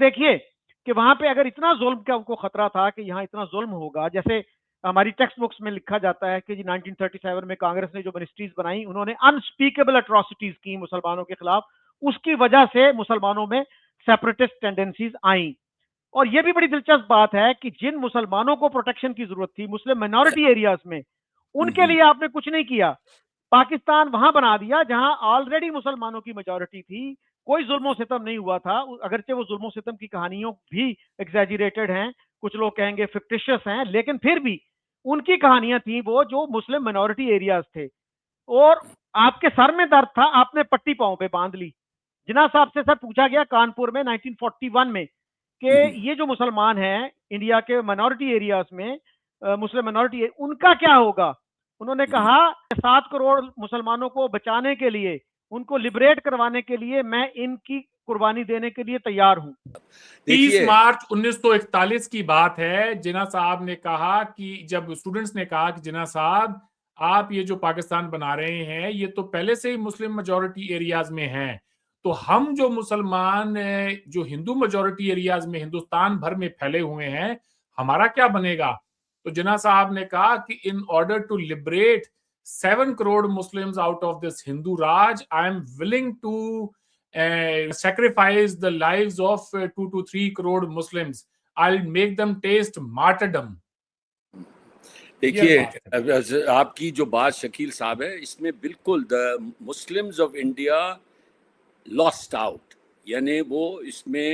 देखिए कि वहां पे अगर इतना जुल्म का उनको खतरा था कि यहाँ इतना जुल्म होगा, जैसे हमारी टेक्स्ट बुक्स में लिखा जाता है कि जी 1937 में कांग्रेस ने जो मिनिस्ट्रीज बनाई, उन्होंने अनस्पीकेबल अट्रॉसिटीज की मुसलमानों के खिलाफ, उसकी वजह से मुसलमानों में सेपरेटिस्ट टेंडेंसीज आई। और यह भी बड़ी दिलचस्प बात है कि जिन मुसलमानों को प्रोटेक्शन की जरूरत थी मुस्लिम माइनॉरिटी एरियाज में, उनके लिए आपने कुछ नहीं किया। पाकिस्तान वहां बना दिया जहां ऑलरेडी मुसलमानों की मेजोरिटी थी, कोई जुल्मो सितम नहीं हुआ था। अगरचे वो जुल्मो सितम की कहानियों भी एग्जैजरेटेड हैं, कुछ लोग कहेंगे फिक्टिशियस हैं, लेकिन फिर भी उनकी कहानियां थी वो जो मुस्लिम माइनॉरिटी एरियाज थे। और आपके सर में दर्द था, आपने पट्टी पांव पे बांध ली। जिना साहब से सर पूछा गया कानपुर में 1941 में कि ये जो मुसलमान हैं इंडिया के माइनॉरिटी एरियाज में, मुस्लिम माइनॉरिटी, उनका क्या होगा। उन्होंने कहा 7 करोड़ मुसलमानों को बचाने के लिए, उनको लिबरेट करवाने के लिए मैं इनकी कुर्बानी देने के लिए तैयार हूं। 30 मार्च 1941 की बात है। जिन्ना साहब ने कहा कि जब स्टूडेंट्स ने कहा कि जिन्ना साहब आप ये जो पाकिस्तान बना रहे हैं ये तो पहले से ही मुस्लिम मेजॉरिटी एरियाज में हैं, तो हम जो मुसलमान जो हिंदू मेजॉरिटी एरियाज में हिंदुस्तान भर में फैले हुए हैं हमारा क्या बनेगा। तो जिन्ना साहब ने कहा कि in order to liberate 7 crore Muslims out of this Hindu Raj, I am willing to sacrifice the lives of 2 to 3 crore Muslims. I'll make them taste martyrdom. देखिए आपकी जो बात शकील साहब है, इसमें बिल्कुल the Muslims of India lost out, यानी वो इसमें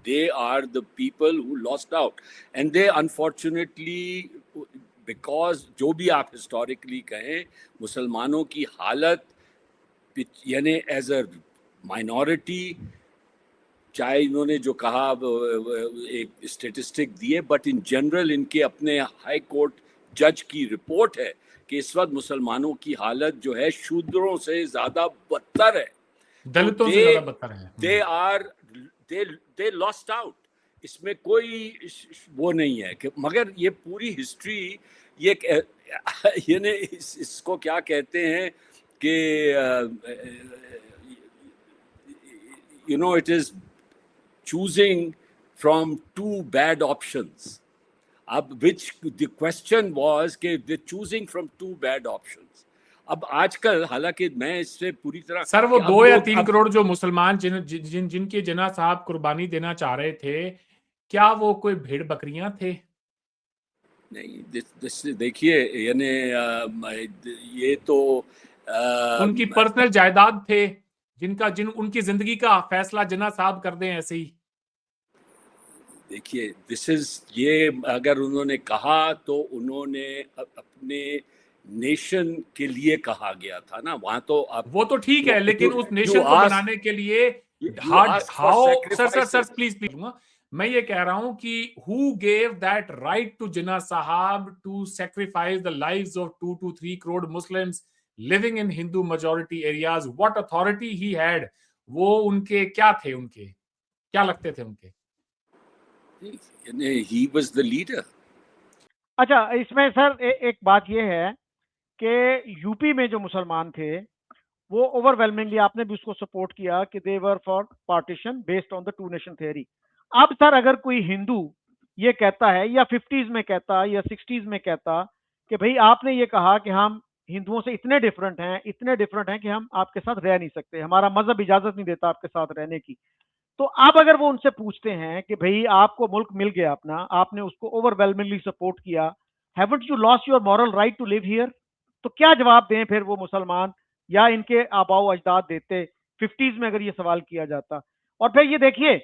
they are the people who lost out and they unfortunately, because जो भी आप हिस्टोरिकली कहें मुसलमानों की हालत यानी एज अ माइनॉरिटी, चाहे इन्होंने जो कहा एक स्टेटिस्टिक दिए, बट इन जनरल इनके अपने हाई कोर्ट जज की रिपोर्ट है कि इस वक्त मुसलमानों की हालत जो है शूद्रों से ज्यादा बदतर है, दलितों से ज्यादा बदतर है। they lost out। इसमें कोई वो नहीं है कि, मगर ये पूरी हिस्ट्री ये यानी इसको क्या कहते हैं कि you know, it is choosing from two bad options. Which the question was कि they're choosing from two bad options. अब आजकल हालांकि मैं इससे पूरी तरह सर वो 2 या 3 करोड़ जो मुसलमान जिनके जिन्ना साहब कुर्बानी देना चाह रहे थे, क्या वो कोई भेड़ बकरियां थे? नहीं, देखिए यानी ये तो उनकी पर्सनल जायदाद थे उनकी जिंदगी का फैसला जिन्ना साहब कर दें ऐसे ही। देखिए ये अगर उन्होंने कहा तो उन्होंने अपने नेशन के लिए कहा गया था ना, वहां तो वो तो ठीक है, लेकिन उस नेशन को बनाने के लिए सर प्लीज मैं ये कह रहा हूं कि who gave that right to Jinnah sahab to sacrifice the lives of 2 to 3 crore Muslims living in Hindu majority areas? What authority he had? वो उनके क्या थे, उनके क्या लगते थे उनके? He was the leader। अच्छा, इसमें सर एक बात यह है कि यूपी में जो मुसलमान थे वो ओवरवेलमिंगली, आपने भी उसको सपोर्ट किया कि they were for partition based on the two nation theory. अब सर अगर कोई हिंदू ये कहता है, या 50s में कहता या 60s में कहता कि भाई आपने ये कहा कि हम हिंदुओं से इतने डिफरेंट हैं कि हम आपके साथ रह नहीं सकते, हमारा मजहब इजाजत नहीं देता आपके साथ रहने की। तो अब अगर वो उनसे पूछते हैं कि भाई आपको मुल्क मिल गया अपना, आपने उसको ओवरवेलमिंगली सपोर्ट किया, haven't you lost your moral right to live here? तो क्या जवाब दें फिर वो मुसलमान या इनके आबाओ अजदाद देते 50s में अगर ये सवाल किया जाता। और फिर ये देखिए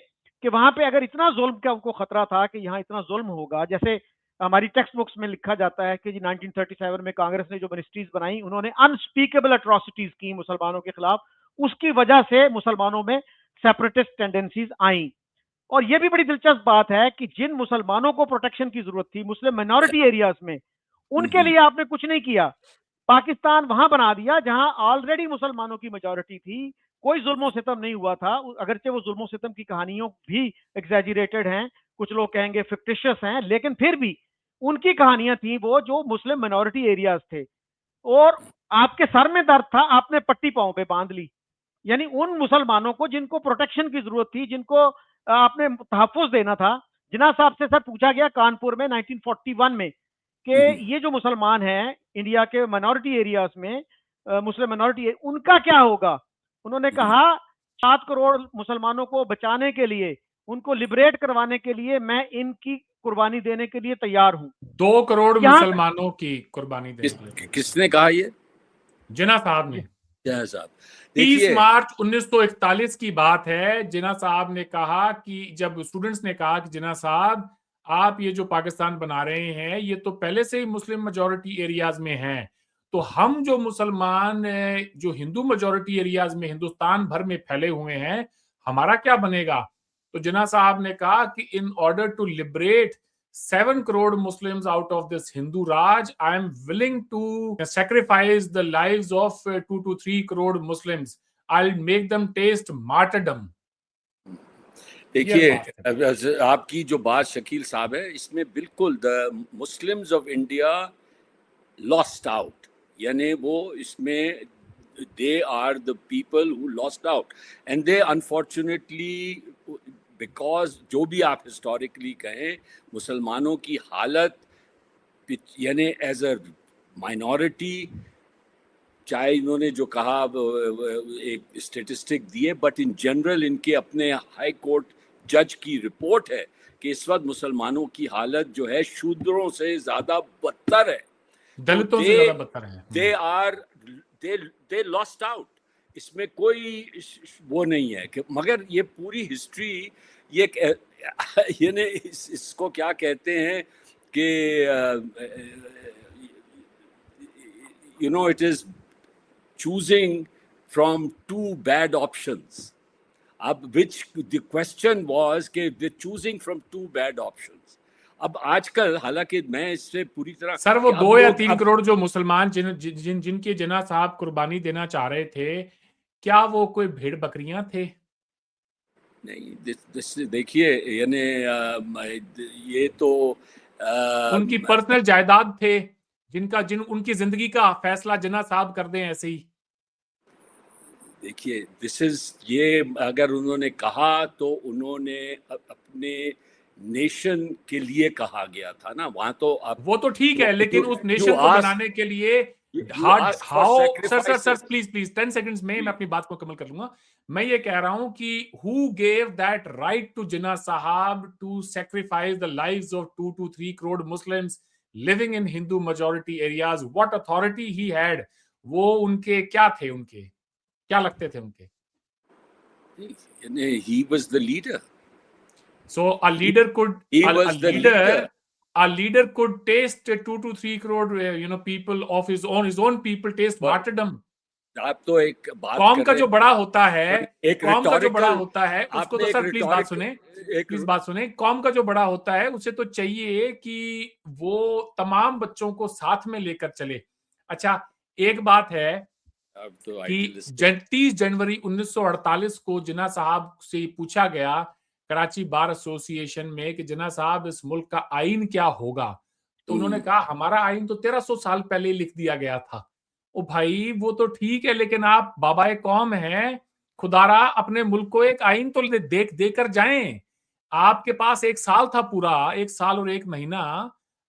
कि वहां पे अगर इतना जुल्म का उनको खतरा था कि यहाँ इतना जुल्म होगा, जैसे हमारी टेक्स्ट बुक्स में लिखा जाता है कि जी 1937 में कांग्रेस ने जो मिनिस्ट्रीज बनाई, उन्होंने अनस्पीकेबल अट्रॉसिटीज की मुसलमानों के खिलाफ, उसकी वजह से मुसलमानों में सेपरेटिस्ट टेंडेंसीज आई। और यह भी बड़ी दिलचस्प बात है कि जिन मुसलमानों को प्रोटेक्शन की जरूरत थी मुस्लिम माइनॉरिटी एरियाज में, उनके लिए आपने कुछ नहीं किया। पाकिस्तान वहां बना दिया जहां ऑलरेडी मुसलमानों की मेजोरिटी थी, कोई जुल्मो सितम नहीं हुआ था। अगरचे वो जुल्मो सितम की कहानियों भी एग्जैजरेटेड हैं, कुछ लोग कहेंगे फिक्टिशियस हैं, लेकिन फिर भी उनकी कहानियां थी वो जो मुस्लिम माइनॉरिटी एरियाज थे। और आपके सर में दर्द था, आपने पट्टी पांव पे बांध ली। यानी उन मुसलमानों को जिनको प्रोटेक्शन की जरूरत थी, जिनको आपने तहफ़्फ़ुज़ देना था। जिन्ना साहब से सर पूछा गया कानपुर में 1941 में कि ये जो मुसलमान हैं इंडिया के माइनॉरिटी एरियाज में, मुस्लिम माइनॉरिटी, उनका क्या होगा? उन्होंने कहा 7 करोड़ मुसलमानों को बचाने के लिए, उनको लिबरेट करवाने के लिए मैं इनकी कुर्बानी देने के लिए तैयार हूं। 2 करोड़ यहाँ मुसलमानों की कुर्बानी देने के लिए। किसने कहा ये? जिन्ना साहब ने। जिन्ना साहब 30 मार्च 1941 की बात है। जिन्ना साहब ने कहा कि जब स्टूडेंट्स ने कहा कि जिन्ना साहब आप ये जो पाकिस्तान बना रहे हैं ये तो पहले से ही मुस्लिम मेजॉरिटी एरियाज में हैं, तो हम जो मुसलमान जो हिंदू मेजॉरिटी एरियाज में हिंदुस्तान भर में फैले हुए हैं, हमारा क्या बनेगा? तो जिन्ना साहब ने कहा कि in order to liberate 7 crore Muslims out of this Hindu Raj, I am willing to sacrifice the lives of 2 to 3 crore Muslims. I'll make them taste martyrdom. देखिए, आपकी जो बात शकील साहब है, इसमें बिल्कुल the Muslims of India lost out, यानी वो इसमें they are the people who lost out and they unfortunately, because जो भी आप हिस्टोरिकली कहें, मुसलमानों की हालत यानी एज अ माइनॉरिटी, चाहे इन्होंने जो कहा एक स्टेटिस्टिक दिए, बट इन जनरल इनके अपने हाई कोर्ट जज की रिपोर्ट है कि इस वक्त मुसलमानों की हालत जो है शूद्रों से ज्यादा बदतर है, दलितों से ज्यादा बदतर है। दे लॉस्ट आउट, इसमें कोई वो नहीं है कि, मगर ये पूरी हिस्ट्री ये यानी इसको क्या कहते हैं कि you know it is choosing from two bad options. अब which the question was कि they're choosing from two bad options. अब आजकल, हालांकि मैं इससे पूरी तरह, सर वो 2 या 3 करोड़ जो मुसलमान जिनके जिन्ना साहब कुर्बानी देना चाह रहे थे, क्या वो कोई भेड़ बकरियां थे? नहीं, देखिए यानी ये तो उनकी पर्सनल जायदाद थे उनकी जिंदगी का फैसला जिन्ना साहब कर दें ऐसे ही। देखिए, ये अगर उन्होंने कहा तो उन्होंने अपने नेशन के लिए कहा गया था ना, वहां तो वो तो ठीक है, लेकिन उस नेशन को बनाने के लिए सर प्लीज 10 सेकंड्स में मैं अपनी बात को कमल कर लूंगा। मैं ये कह रहा हूं कि who gave that right to Jinnah sahab to sacrifice the lives of 2 to 3 crore Muslims living in Hindu majority areas? What authority he had? वो उनके क्या थे, उनके क्या लगते थे उनके? He was the leader. So a leader could taste 2 to 3 crore people of his own people taste martyrdom. आप तो एक बात कौम का जो बड़ा होता है, कौम का जो बड़ा होता है उसको तो सर प्लीज बात सुने, कौम का जो बड़ा होता है उसे तो चाहिए कि वो तमाम बच्चों को साथ में लेकर चले। अच्छा, एक बात है कि 30 जनवरी 1948 को जिन्ना साहब से पूछा गया कराची बार एसोसिएशन में कि जिन्ना साहब इस मुल्क का आईन क्या होगा, तो उन्होंने कहा हमारा आईन तो 1300 साल पहले लिख दिया गया था। ओ भाई, वो तो ठीक है, लेकिन आप बाबाए कौम हैं, खुदारा अपने मुल्क को एक आईन तो देकर जाएं। आपके पास 1 साल था, पूरा 1 साल और 1 महीना,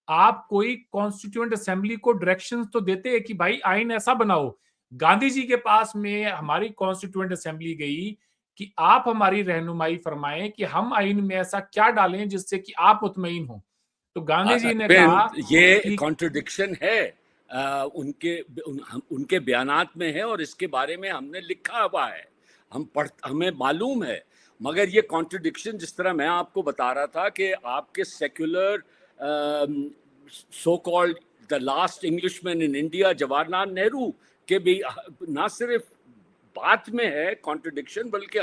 आप कोई कॉन्स्टिट्यूएंट असेंबली को डायरेक्शंस तो देते कि भाई आईन ऐसा बनाओ। गांधी जी के पास में हमारी कॉन्स्टिट्यूएंट असेंबली गई कि आप हमारी रहनुमाई फरमाएं कि हम आईन में ऐसा क्या डालें जिससे कि आप मुतमईन हो। तो गांधी जी ने कहा ये कॉन्ट्रडिक्शन है, उनके बयानात में है और इसके बारे में हमने लिखा हुआ है, हमें मालूम है, मगर ये कॉन्ट्रडिक्शन जिस तरह मैं आपको बता रहा था कि आपके secular so called the last Englishman in India Jawaharlal Nehru के भी ना सिर्फ बात में है कॉन्ट्रडिक्शन, बल्कि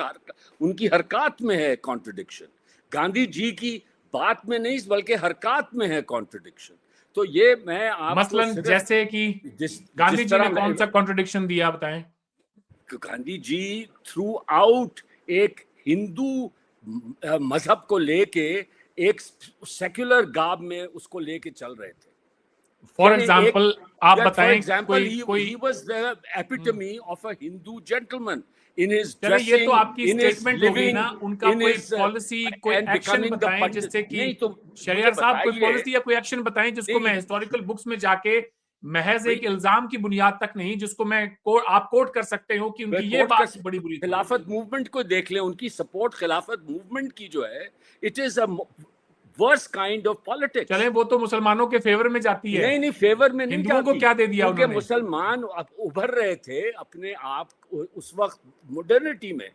उनकी हरकत में है कॉन्ट्रडिक्शन। गांधी जी की बात में नहीं बल्कि हरकत में है कॉन्ट्रडिक्शन। तो ये मैं आपको मसलन जैसे कि गांधी जी ने कौन सा कॉन्ट्रडिक्शन दिया बताएं? गांधी जी थ्रू आउट एक हिंदू मजहब को लेके एक सेक्युलर गाब में उसको लेके चल रहे थे। फॉर एग्जाम्पल आप बताएं, he was the epitome of a Hindu gentleman. in his चले ये dressing, तो आपकी in his स्टेटमेंट होगी living, ना, उनका in कोई his पॉलिसी, कोई and एक्शन becoming the बताएं pandit. जिससे कि नहीं तो मुझे शरियार साहब कोई बताइए, पॉलिसी या कोई एक्शन बताएं जिसको मैं नहीं हिस्टोरिकल बुक्स में जाके महज एक भाई, इल्जाम की बुनियाद तक नहीं, जिसको मैं आप कोट कर सकते हो कि वह उनकी ये कोर्ट बात का बड़ी बुरी थी। खिलाफत मूवमेंट को देख लें, उनकी सपोर्ट खिलाफत मूवमेंट की जो है, it is a worst kind of politics. चले वो तो मुसलमानों के फेवर में जाती है, नहीं फेवर में नहीं हिंदुओं को जाती, क्या दे दिया क्योंकि उन्होंने? मुसलमान अब उभर रहे थे अपने आप उस वक्त मॉडर्निटी में।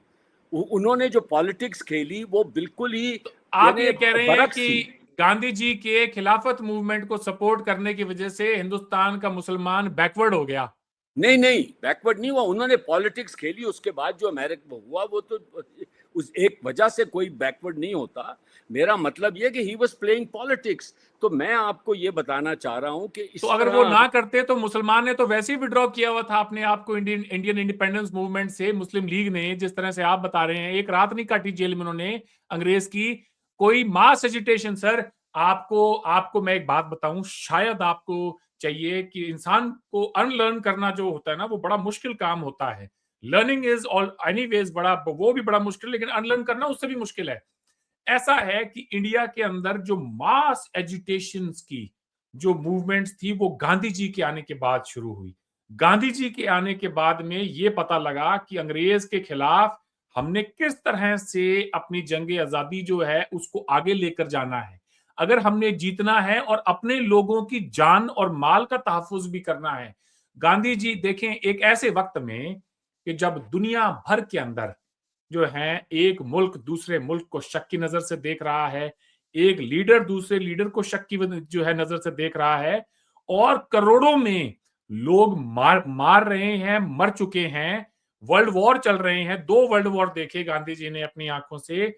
उन्होंने जो पॉलिटिक्स खेली वो बिल्कुल ही तो आप यानी ये कह रहे हैं बरक्स कि थी। गांधी जी के खिलाफत मूवमेंट को सपोर्ट करने की वजह से हिंदुस्तान का मुसलमान बैकवर्ड हो गया? नहीं बैकवर्ड नहीं हुआ, उन्होंने पॉलिटिक्स खेली, उसके बाद जो अमेरिका में हुआ वो तो उस एक वजह से कोई बैकवर्ड नहीं होता। मेरा मतलब ये कि ही वाज प्लेइंग पॉलिटिक्स। तो मैं आपको ये बताना चाह रहा हूं कि इस तो अगर तरह वो ना करते तो मुसलमान ने तो वैसे ही विड्रॉ किया हुआ था अपने आप को इंडियन इंडिपेंडेंस मूवमेंट से। मुस्लिम लीग ने, जिस तरह से आप बता रहे हैं, एक रात नहीं काटी जेल में उन्होंने अंग्रेज की, कोई मास एजिटेशन। सर आपको मैं एक बात बताऊं, शायद आपको चाहिए कि इंसान को अनलर्न करना जो होता है ना, वो बड़ा मुश्किल काम होता है। लर्निंग इज ऑल एनीवेज बड़ा, वो भी बड़ा मुश्किल, लेकिन अनलर्न करना उससे भी मुश्किल है। ऐसा है कि इंडिया के अंदर जो मास एजिटेशन की जो मूवमेंट्स थी वो गांधी जी के आने के बाद शुरू हुई। गांधी जी के आने के बाद में ये पता लगा कि अंग्रेज के खिलाफ हमने किस तरह से अपनी जंग आजादी जो है उसको आगे लेकर जाना है। अगर हमने जीतना है और अपने लोगों की जान और माल का तहफ्फुज भी करना है। गांधी जी देखें, एक ऐसे वक्त में कि जब दुनिया भर के अंदर जो है एक मुल्क दूसरे मुल्क को शक की नजर से देख रहा है, एक लीडर दूसरे लीडर को शक की जो है नजर से देख रहा है, और करोड़ों में लोग मार रहे हैं, मर चुके हैं, वर्ल्ड वॉर चल रहे हैं, 2 वर्ल्ड वॉर देखे गांधी जी ने अपनी आंखों से।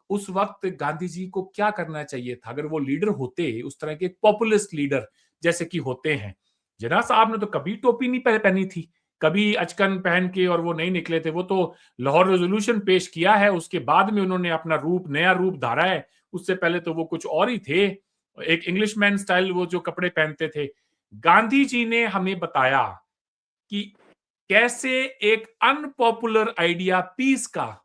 उस वक्त गांधी जी को क्या करना चाहिए था? अगर वो लीडर होते उस तरह के पॉपुलिस्ट लीडर जैसे कि होते हैं। जिन्ना साहब ने तो कभी टोपी नहीं पहनी थी, कभी अचकन पहन के और वो नहीं निकले थे। वो तो लाहौर रेजोल्यूशन पेश किया है, उसके बाद में उन्होंने अपना नया रूप धारा है। उससे पहले तो वो कुछ और ही थे, एक इंग्लिशमैन स्टाइल वो जो कपड़े पहनते थे। गांधी जी ने हमें बताया कि कैसे एक अनपॉपुलर आइडिया पीस का,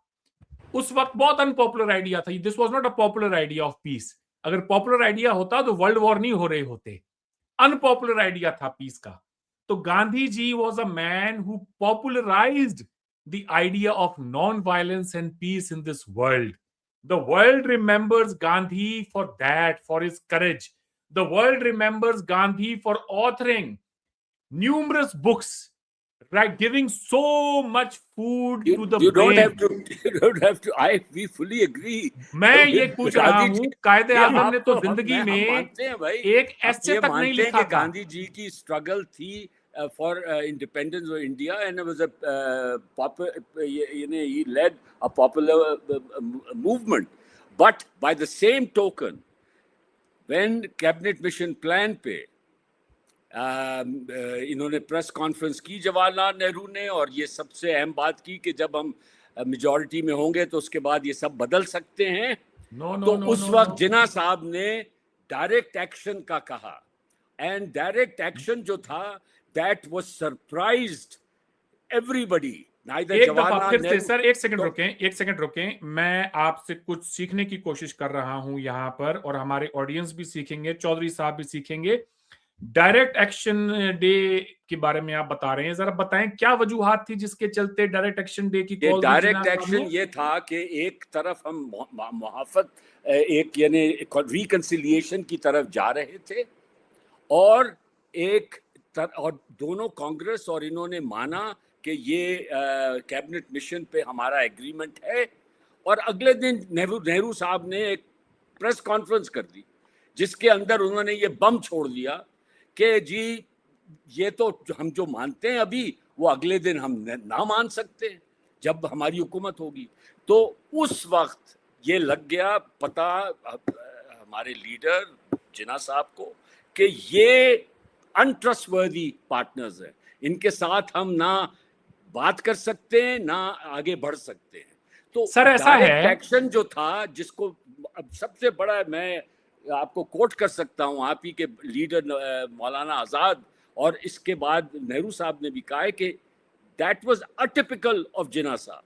उस वक्त बहुत अनपॉपुलर आइडिया था, this was not a popular idea of peace. अगर पॉपुलर आइडिया होता तो वर्ल्ड वॉर नहीं हो रहे होते। अनपॉपुलर आइडिया था पीस का। तो Gandhi ji was a man who popularised the idea of non violence and peace in this world. The world remembers Gandhi for that, for his courage. The world remembers Gandhi for authoring numerous books, right, giving so much food to the You don't brain. have to you don't have to we fully agree मैं ये with पूछ रहा गांधी हूं, जी। कायदे ये आजम आप ने तो जिंदगी हम में मानते हैं भाई, एक हम ऐसे ये तक नहीं मानते हैं लिखा कि था। गांधी जी की स्ट्रगल थी for independence of India, and it was a he led a popular movement. But by the same token, when cabinet mission plan पे इन्होंने प्रेस कॉन्फ्रेंस की जवाहरलाल नेहरू ने, और ये सबसे अहम बात की कि जब हम मेजॉरिटी में होंगे तो उसके बाद ये सब बदल सकते हैं। तो उस वक्त जिन्ना साहब ने डायरेक्ट एक्शन का कहा, एंड डायरेक्ट एक्शन जो था दैट वाज सरप्राइज्ड एवरीबॉडी। एक दफा फिर से सर, एक सेकंड रुकें, मैं आपसे कुछ सीखने की कोशिश कर रहा हूं यहां पर, और हमारे ऑडियंस भी सीखेंगे, चौधरी साहब भी सीखेंगे। डायरेक्ट एक्शन डे के बारे में आप बता रहे हैं, जरा बताएं क्या वजूहात थी जिसके चलते डायरेक्ट एक्शन डे की कॉल दी? डायरेक्ट एक्शन ये था कि एक तरफ हम मुहाफत एक यानी रिकंसिलिएशन की तरफ जा रहे थे, और और दोनों कांग्रेस और इन्होंने माना कि ये कैबिनेट मिशन पे हमारा एग्रीमेंट है। और अगले दिन नेहरू साहब ने एक प्रेस कॉन्फ्रेंस कर दी जिसके अंदर उन्होंने ये बम छोड़ दिया कि जी ये तो हम जो मानते हैं अभी वो अगले दिन हम ना मान सकते जब हमारी हुकूमत होगी। तो उस वक्त ये लग गया पता हमारे लीडर जिन्ना साहब को कि ये अनट्रस्टवर्दी पार्टनर्स हैं, इनके साथ हम ना बात कर सकते हैं ना आगे बढ़ सकते हैं। तो सर ऐसा है एक्शन जो था, जिसको अब सबसे बड़ा मैं आपको कोट कर सकता हूं, आप ही के लीडर मौलाना आजाद और इसके बाद नेहरू साहब ने भी कहा है कि that was atypical of Jinnah Sahab.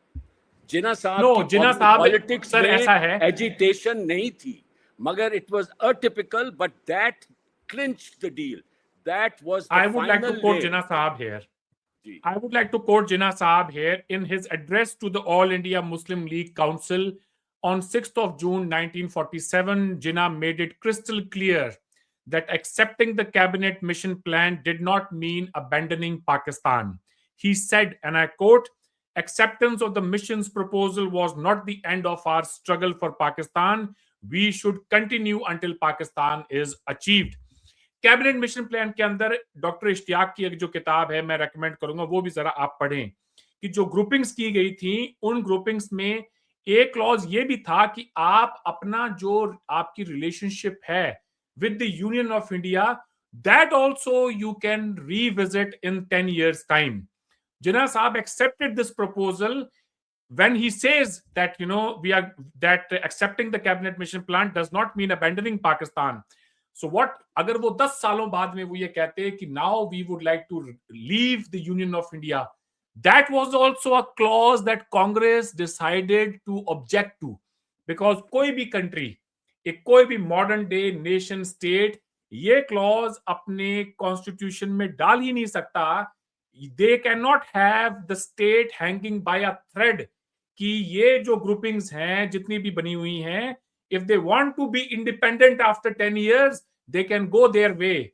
जिन्ना साहब No, की जिन्ना साहब, पॉलिटिक्स सर, ऐसा है। में एजिटेशन नहीं थी, मगर it was atypical, but that clinched the deal. That was the I would like to final quote day. Jinnah Sahab here. जी. I would like to quote Jinnah Sahab here in his address to the All India Muslim League Council on 6th of June 1947. Jinnah made it crystal clear that accepting the cabinet mission plan did not mean abandoning Pakistan. He said, and I quote, "Acceptance of the mission's proposal was not the end of our struggle for Pakistan. We should continue until Pakistan is achieved." Cabinet mission plan के अंदर doctor Ishtiyaq की एक जो किताब है, मैं recommend करूंगा वो भी जरा आप पढ़ें, कि जो ग्रुपिंग्स की गई थी उन ग्रुपिंग्स में एक क्लॉज ये भी था कि आप अपना जो आपकी रिलेशनशिप है with the union of India, that also you can revisit in 10 years time. Jinnah Sahab accepted this proposal when he says that, you know, that accepting the cabinet mission plan does not mean abandoning Pakistan. So what, अगर वो 10 सालों बाद में वो ये कहते हैं कि now we would like to leave the Union of India, that was also a clause that Congress decided to object to, because कोई भी country, एक कोई भी modern day nation state ये clause अपने constitution में डाल ही नहीं सकता. They cannot have the state hanging by a thread कि ये जो groupings हैं जितनी भी बनी हुई हैं, if they want to be independent after 10 years, they can go their way.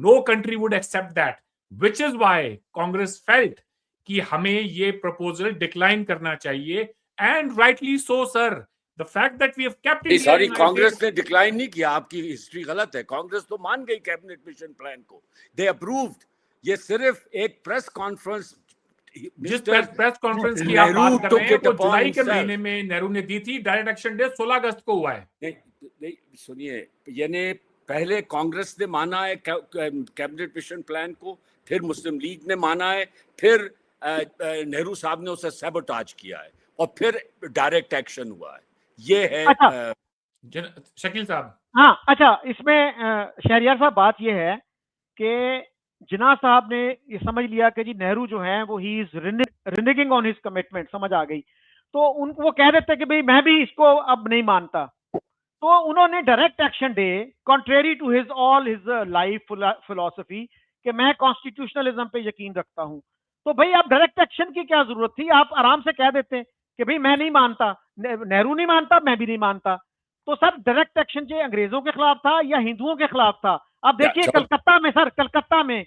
No country would accept that, which is why Congress felt कि हमें ये proposal decline करना चाहिए, and rightly so, sir. The fact that we have kept India sorry, united- Congress ने decline नहीं किया, आपकी history गलत है. कांग्रेस तो मान गई कैबिनेट मिशन प्लान को, दे अप्रूव्ड. ये सिर्फ एक प्रेस कॉन्फ्रेंस, जिस प्रेस कॉन्फ्रेंस की आप बात कर रहे हैं वो जुलाई के himself. महीने में नेहरू ने दी थी. डायरेक्ट एक्शन डे 16 अगस्त को हुआ है. नहीं सुनिए, यानी पहले कांग्रेस ने माना है कैबिनेट मिशन प्लान को, फिर मुस्लिम लीग ने माना है, फिर नेहरू साहब ने उसे सैबोटाज किया है, और फिर डायरेक्ट एक्शन हुआ है. ये है. अच्छा, शकील साहब. हाँ, अच्छा, इसमें शहरियार साहब बात ये है कि जिन्ना साहब ने ये समझ लिया कि जी नेहरू जो है वो he is reneging on his commitment, समझ आ गई, तो वो कह देते कि भाई मैं भी इसको अब नहीं मानता. तो उन्होंने direct action day, contrary to his all his life philosophy, कि मैं कॉन्स्टिट्यूशनलिज्म पे यकीन रखता हूं. तो भाई आप डायरेक्ट एक्शन की क्या जरूरत थी? आप आराम से कह देते कि भाई मैं नहीं मानता, नेहरू नहीं मानता, मैं भी नहीं मानता. तो सर डायरेक्ट एक्शन जो अंग्रेजों के खिलाफ था या हिंदुओं के खिलाफ था? आप देखिए कलकत्ता में, सर कलकत्ता में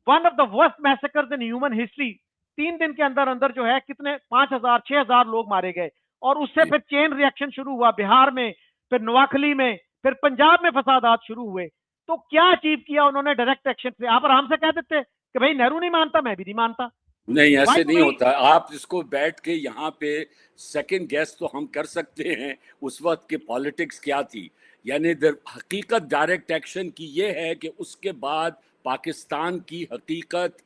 one of the worst massacres in human history, 3 दिन के अंदर अंदर जो है कितने 5000 6000 लोग मारे गए, और उससे फिर चेन रिएक्शन शुरू हुआ बिहार में, फिर नोआखली में, फिर पंजाब में फसादात शुरू हुए. तो क्या अचीव किया उन्होंने डायरेक्ट एक्शन से? आप आराम से कह देते कि भाई नेहरू नहीं मानता, मैं भी नहीं मानता. नहीं, ऐसे नहीं होता. आप इसको बैठ के यहाँ पे सेकंड गेस तो हम कर सकते हैं उस वक्त के पॉलिटिक्स क्या थी. यानी हकीकत डायरेक्ट एक्शन की ये है कि उसके बाद पाकिस्तान की हकीकत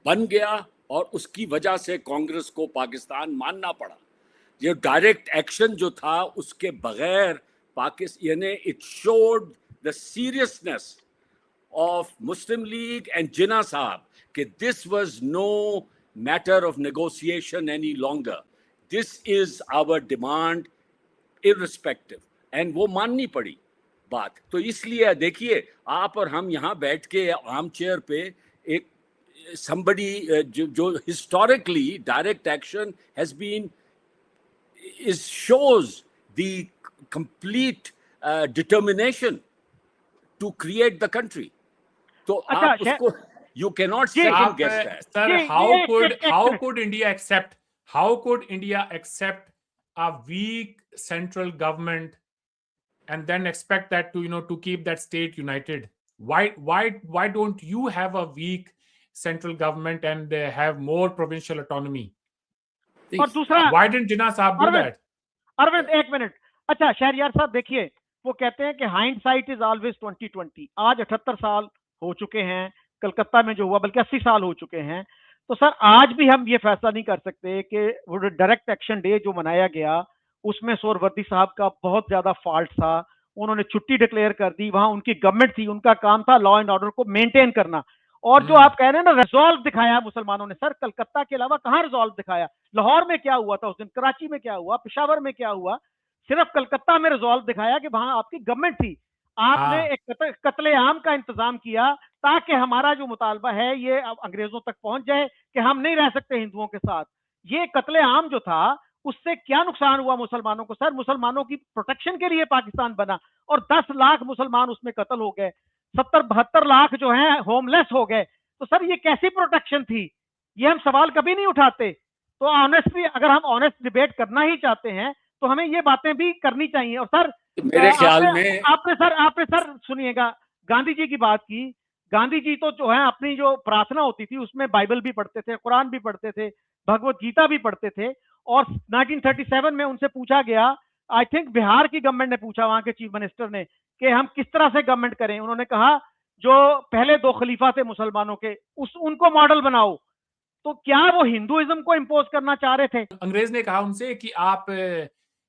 बन गया, और उसकी वजह से कांग्रेस को पाकिस्तान मानना पड़ा. ये डायरेक्ट एक्शन जो था उसके बगैर पाकिस्तान, यानी it showed the seriousness of Muslim League and Jinnah Sahab, that this was no matter of negotiation any longer. This is our demand irrespective. And वो माननी पड़ी बात. तो इसलिए देखिए, आप और हम यहाँ बैठ के आर्म चेयर पे एक somebody जो historically direct action has been shows the complete determination to create the country. तो आप उसको you cannot second guess that. Sir, how could India accept a weak central government and then expect that to keep that state united? Why don't you have a weak central government and have more provincial autonomy? और दूसरा, why didn't Jinnah Sahab do that? Arvind एक minute. अच्छा शहरियार साहब देखिए, वो कहते हैं कि हाइंडसाइट इज ऑलवेज 2020. आज 78 साल हो चुके हैं कलकत्ता में जो हुआ, बल्कि 80 साल हो चुके हैं. तो सर आज भी हम ये फैसला नहीं कर सकते कि वो डायरेक्ट एक्शन डे जो मनाया गया उसमें सोहरावर्दी साहब का बहुत ज्यादा फॉल्ट था. उन्होंने छुट्टी डिक्लेयर कर दी, वहां उनकी गवर्नमेंट थी, उनका काम था लॉ एंड ऑर्डर को मेंटेन करना, और जो आप कह रहे हैं ना रिजॉल्व दिखाया मुसलमानों ने, सर कलकत्ता के अलावा कहाँ रिजॉल्व दिखाया? लाहौर में क्या हुआ था उस दिन, कराची में क्या हुआ, पेशावर में क्या हुआ? सिर्फ कलकत्ता में रिजॉल्व दिखाया कि वहां आपकी गवर्नमेंट थी, आपने हाँ। एक कत्लेआम का इंतजाम किया ताकि हमारा जो मुतालबा है ये अब अंग्रेजों तक पहुंच जाए कि हम नहीं रह सकते हिंदुओं के साथ। ये कत्लेआम जो था उससे क्या नुकसान हुआ मुसलमानों को? सर मुसलमानों की प्रोटेक्शन के लिए पाकिस्तान बना और 10 लाख मुसलमान उसमें कत्ल हो गए, 70-72 लाख जो हैं होमलेस हो गए। तो सर ये कैसी प्रोटेक्शन थी? ये हम सवाल कभी नहीं उठाते। तो ऑनेस्टली अगर हम ऑनेस्ट डिबेट करना ही चाहते हैं तो हमें ये बातें भी करनी चाहिए। और सर मेरे ख्याल में आपने सर सुनिएगा, गांधी जी की बात की। गांधी जी तो जो है अपनी जो प्रार्थना होती थी उसमें बाइबल भी पढ़ते थे, कुरान भी पढ़ते थे, भगवत गीता भी पढ़ते थे। और 1937 में उनसे पूछा गया, आई थिंक बिहार की गवर्नमेंट ने पूछा, वहां के चीफ मिनिस्टर ने, कि हम किस तरह से गवर्नमेंट करें। उन्होंने कहा जो पहले 2 खलीफा थे मुसलमानों के उनको मॉडल बनाओ। तो क्या वो हिंदुइज्म को इम्पोज करना चाह रहे थे? अंग्रेज ने कहा उनसे कि आप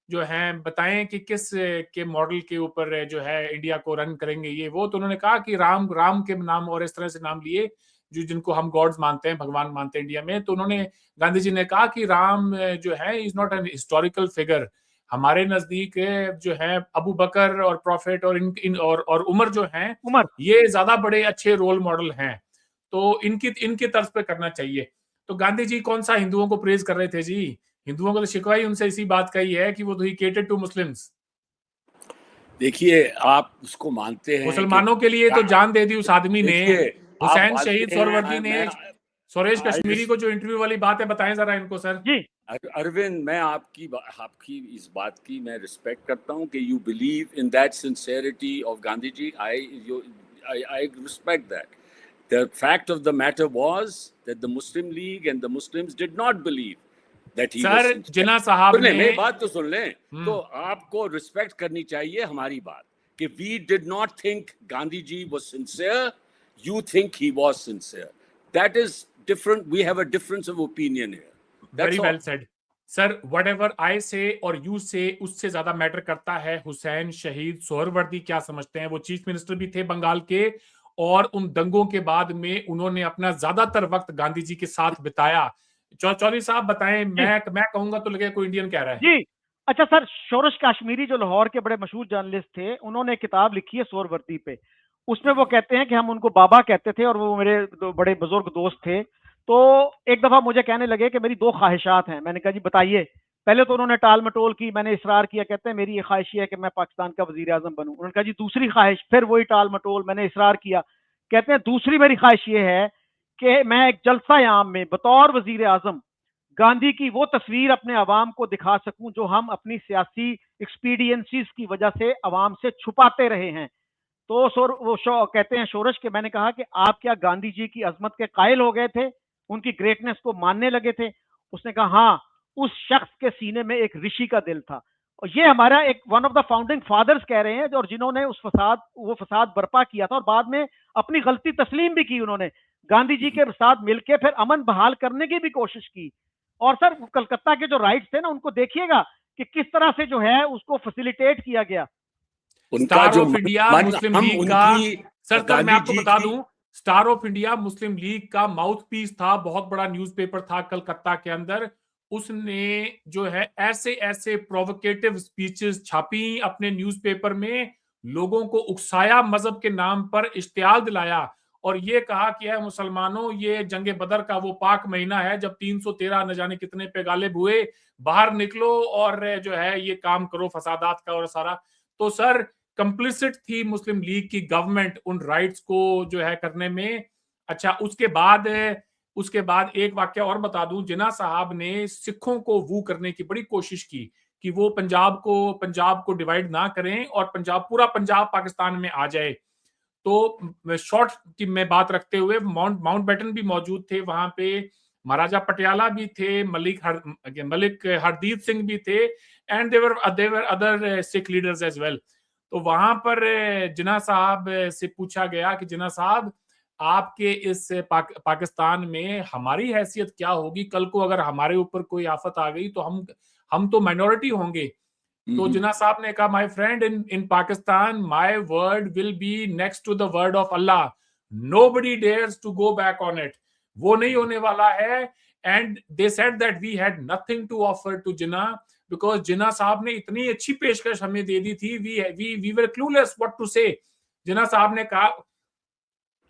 जो है बताएं कि किस के मॉडल के ऊपर जो है इंडिया को रन करेंगे ये वो। तो उन्होंने कहा कि राम के नाम और इस तरह से नाम लिए जो जिनको हम गॉड्स मानते हैं, भगवान मानते हैं इंडिया में। तो उन्होंने गांधी जी ने कहा कि राम जो है is not N historical figure, हमारे नजदीक जो है अबू बकर और प्रॉफिट और और उमर जो हैं ये ज्यादा बड़े अच्छे रोल मॉडल हैं, तो इनकी तर्ज पे करना चाहिए। तो गांधी जी कौन सा हिंदुओं को प्रेज कर रहे थे जी? हिंदुओं को तो शिकवा ही उनसे इसी बात का ही है कि वो तो ही केटेड टू मुस्लिम्स। देखिए आप उसको मानते हैं मुसलमानों के लिए तो जान दे दी उस आदमी ने। हुसैन शहीद सोहरावर्दी ने सुरेश कश्मीरी को जो इंटरव्यू वाली बात है बताएं जरा इनको सर। जी अरविंद, मैं आपकी इस बात की मैं रिस्पेक्ट करता हूं कि you believe in that sincerity of Gandhi ji. I respect that. The fact of the matter was that the Muslim League and the Muslims did not believe that he was sincere. जिन्ना साहब ने मेरी बात तो सुन लें। तो आपको रिस्पेक्ट करनी चाहिए हमारी बात कि we did not think Gandhi ji was sincere. You think he was sincere. That is different. We have a difference of opinion here. Very well said. Sir whatever I say और you say उससे ज्यादा matter करता है हुसैन शहीद सोहरावर्दी क्या समझते हैं। वो चीफ मिनिस्टर भी थे बंगाल के और उन दंगों के बाद में उन्होंने अपना ज्यादातर वक्त गांधी जी के साथ बिताया। चौधरी साहब बताएं, मैं कहूंगा तो लगे कोई इंडियन कह रहा है जी। अच्छा सर, शोरश कश्मीरी जो लाहौर के बड़े मशहूर जर्नलिस्ट थे, उन्होंने किताब लिखी है सोहरावर्दी पे। उसमें वो कहते हैं कि हम उनको बाबा कहते थे और वो मेरे बड़े बुजुर्ग दोस्त थे। तो एक दफा मुझे कहने लगे कि मेरी 2 ख्वाहिशात हैं। मैंने कहा जी बताइए। पहले तो उन्होंने टाल मटोल की, मैंने इसरार किया, कहते हैं मेरी ये ख्वाहिश है कि मैं पाकिस्तान का वजीर आजम बनूं। उन्होंने कहा जी दूसरी ख्वाहिश, फिर वही टाल मटोल, मैंने इसरार किया, कहते हैं दूसरी मेरी ख्वाहिश ये है कि मैं एक जलसा आम में बतौर वजीर आजम गांधी की वो तस्वीर अपने अवाम को दिखा सकूं जो हम अपनी सियासी एक्सपीडियंसीज की वजह से अवाम से छुपाते रहे हैं। तो कहते हैं शोरश के, मैंने कहा कि आप क्या गांधी जी की अजमत के कायल हो गए थे, उनकी ग्रेटनेस को मानने लगे थे? उसने कहा हाँ, उस शख्स के सीने में एक ऋषि का दिल था। और ये हमारा एक one of the founding fathers कह रहे हैं, और जिन्होंने वो फसाद बर्पा किया था और बाद में अपनी गलती तस्लीम भी की उन्होंने, गांधी जी के साथ मिलकर फिर अमन बहाल करने की भी कोशिश की। और सर कलकत्ता के जो राइट्स थे ना, उनको देखिएगा कि किस तरह से जो है उसको फैसिलिटेट किया गया। Star of India Muslim league का, सर मैं आपको बता दूं, star of India Muslim league का माउथ पीस था, बहुत बड़ा न्यूज़पेपर था कलकत्ता के अंदर। उसने जो है ऐसे ऐसे प्रोवोकेटिव स्पीचेस छापी अपने न्यूज़पेपर में, लोगों को उकसाया, मजहब के नाम पर इश्तियाल दिलाया और ये कहा कि है मुसलमानों, ये जंगे बदर का वो पाक महीना है जब 313 न जाने कितने पे गालिब हुए, बाहर निकलो और जो है ये काम करो फसादात का और सारा। तो सर कंप्लिसिट थी मुस्लिम लीग की गवर्नमेंट उन राइट्स को जो है करने में। अच्छा, उसके बाद एक वाक्य और बता दूं, जिन्ना साहब ने सिखों को वू करने की बड़ी कोशिश की कि वो पंजाब को डिवाइड ना करें और पूरा पंजाब पाकिस्तान में आ जाए। तो शॉर्ट की मैं बात रखते हुए माउंटबेटन भी मौजूद थे वहां पे, महाराजा पटियाला भी थे, मलिक हरदीप सिंह भी थे, and their other Sikh leaders as well. तो वहां पर जिन्ना साहब से पूछा गया कि जिन्ना साहब, आपके इस पाकिस्तान में हमारी हैसियत क्या होगी? कल को अगर हमारे ऊपर कोई आफत आ गई तो हम तो माइनॉरिटी होंगे। तो जिन्ना साहब ने कहा, my friend, in Pakistan my word will be next to the word of Allah. Nobody dares to go back on it. वो नहीं होने वाला है. And they said that we had nothing to offer to Jinnah because Jinnah साहब ने इतनी अच्छी पेशकश हमें दे दी थी. We were clueless what to say. जिन्ना साहब ने कहा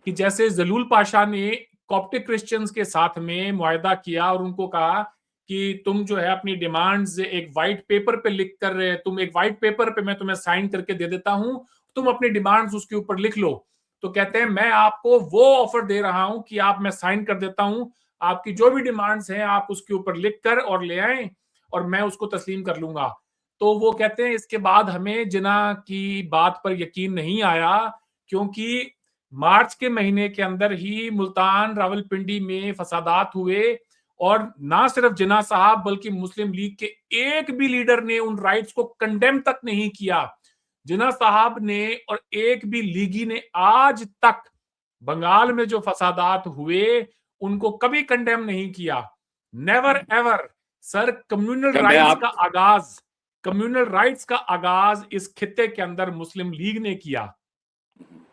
कि जैसे जलूल पाशा ने कॉप्टिक क्रिश्चियंस के साथ में मुआहदा किया और उनको कहा कि तुम जो है अपनी डिमांड्स एक वाइट पेपर पे लिख कर, तुम एक वाइट पेपर पे मैं तुम्हें साइन करके दे देता हूं, तुम अपनी डिमांड्स उसके ऊपर लिख लो. तो कहते हैं मैं आपको वो ऑफर दे रहा हूं कि आप, मैं साइन कर देता हूं, आपकी जो भी डिमांड्स हैं आप उसके ऊपर लिख कर और ले आए और मैं उसको तस्लीम कर लूंगा. तो वो कहते हैं इसके बाद हमें जिन्ना की बात पर यकीन नहीं आया, क्योंकि मार्च के महीने के अंदर ही मुल्तान रावलपिंडी में फसादात हुए और ना सिर्फ जिन्ना साहब बल्कि मुस्लिम लीग के एक भी लीडर ने उन राइट्स को कंडेम तक नहीं किया. जिन्ना साहब ने और एक भी लीगी ने आज तक बंगाल में जो फसादात हुए उनको कभी कंडेम नहीं किया. Never ever. Sir, communal riots का आगाज इस खित्ते के अंदर मुस्लिम लीग ने किया.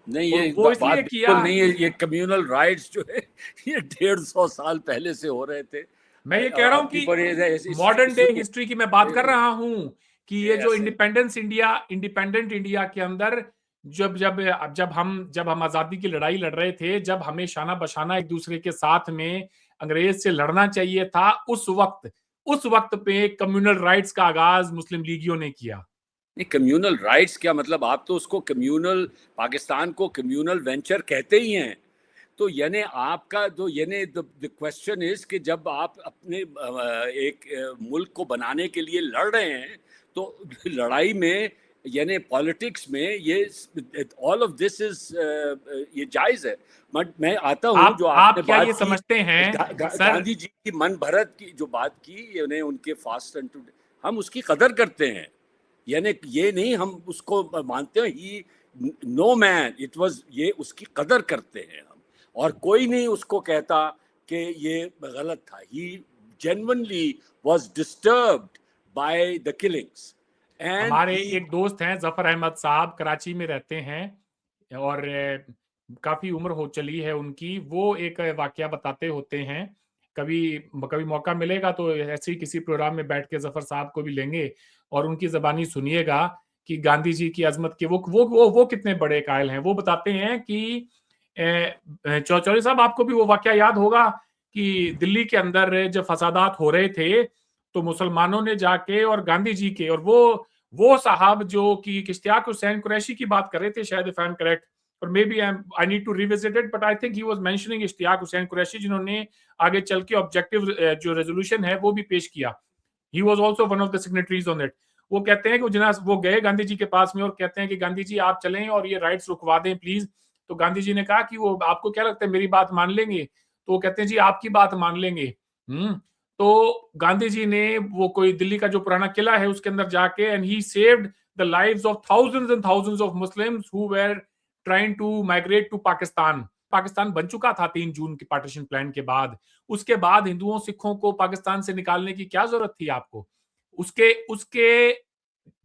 नहीं, ये वो इसलिए किया नहीं है. ये कम्युनल राइट्स जो है ये 150 साल पहले से हो रहे थे. मैं ये कह रहा हूं कि मॉडर्न डे हिस्ट्री की मैं बात कर रहा हूं कि ये जो इंडिपेंडेंट इंडिया के अंदर जब हम आजादी की लड़ाई लड़ रहे थे, जब हमें शाना बशाना एक दूसरे के साथ में अंग्रेज से लड़ना चाहिए था, उस वक्त पे कम्युनल राइट्स का आगाज मुस्लिम लीगियों ने किया. नहीं, कम्युनल राइट्स क्या मतलब? आप तो उसको कम्युनल, पाकिस्तान को कम्युनल वेंचर कहते ही हैं. तो यानी आपका जो यानी द क्वेश्चन इज कि जब आप अपने एक मुल्क को बनाने के लिए लड़ रहे हैं तो लड़ाई में यानी पॉलिटिक्स में ये ऑल ऑफ दिस इज ये जायज है. मैं आता हूँ जो आपने क्या बात ये समझते हैं गांधी जी की मन भरत की जो बात की, यानी उनके फास्ट एंड टू, हम उसकी कदर करते हैं. यानी ये नहीं हम उसको मानते हैं ही नो मैन इट वाज, ये उसकी कदर करते हैं हम. और कोई नहीं उसको कहता कि ये गलत था. He genuinely was disturbed by the killings. And हमारे एक दोस्त हैं जफर अहमद साहब, कराची में रहते हैं और काफी उम्र हो चली है उनकी. वो एक वाकया बताते होते हैं. कभी मौका मिलेगा तो ऐसे ही किसी प्रोग्राम में बैठ के जफर साहब को भी लेंगे और उनकी जबानी सुनिएगा कि गांधी जी की अजमत के वो कितने बड़े कायल हैं. वो बताते हैं कि चौधरी साहब, आपको भी वो वाकया याद होगा कि दिल्ली के अंदर जब फसादात हो रहे थे तो मुसलमानों ने जाके और गांधी जी के और वो साहब जो कि इश्तियाक हुसैन कुरैशी की बात कर रहे थे शायद, इफ आई एम करेक्ट, और maybe I need to revisit it, but I think he was mentioning Ishtiaq Hussain Qureshi, जिन्होंने आगे चल के ऑब्जेक्टिव जो रेजोल्यूशन है वो भी पेश किया. He was also one of the signatories on it. वो कहते हैं कि वो गए गांधी जी के पास में और कहते हैं कि गांधी जी आप चलें और ये राइट्स रुकवा दें प्लीज. तो गांधी जी ने कहा कि वो आपको क्या लगता है मेरी बात मान लेंगे? तो वो कहते हैं जी आपकी बात मान लेंगे. तो गांधी जी ने वो कोई दिल्ली का जो पुराना किला है उसके अंदर जाके and he saved the lives of thousands and thousands of Muslims who were trying to migrate to Pakistan. Pakistan बन चुका था 3 जून के पार्टीशन प्लान के बाद. उसके बाद हिंदुओं सिखों को पाकिस्तान से निकालने की क्या जरूरत थी आपको? उसके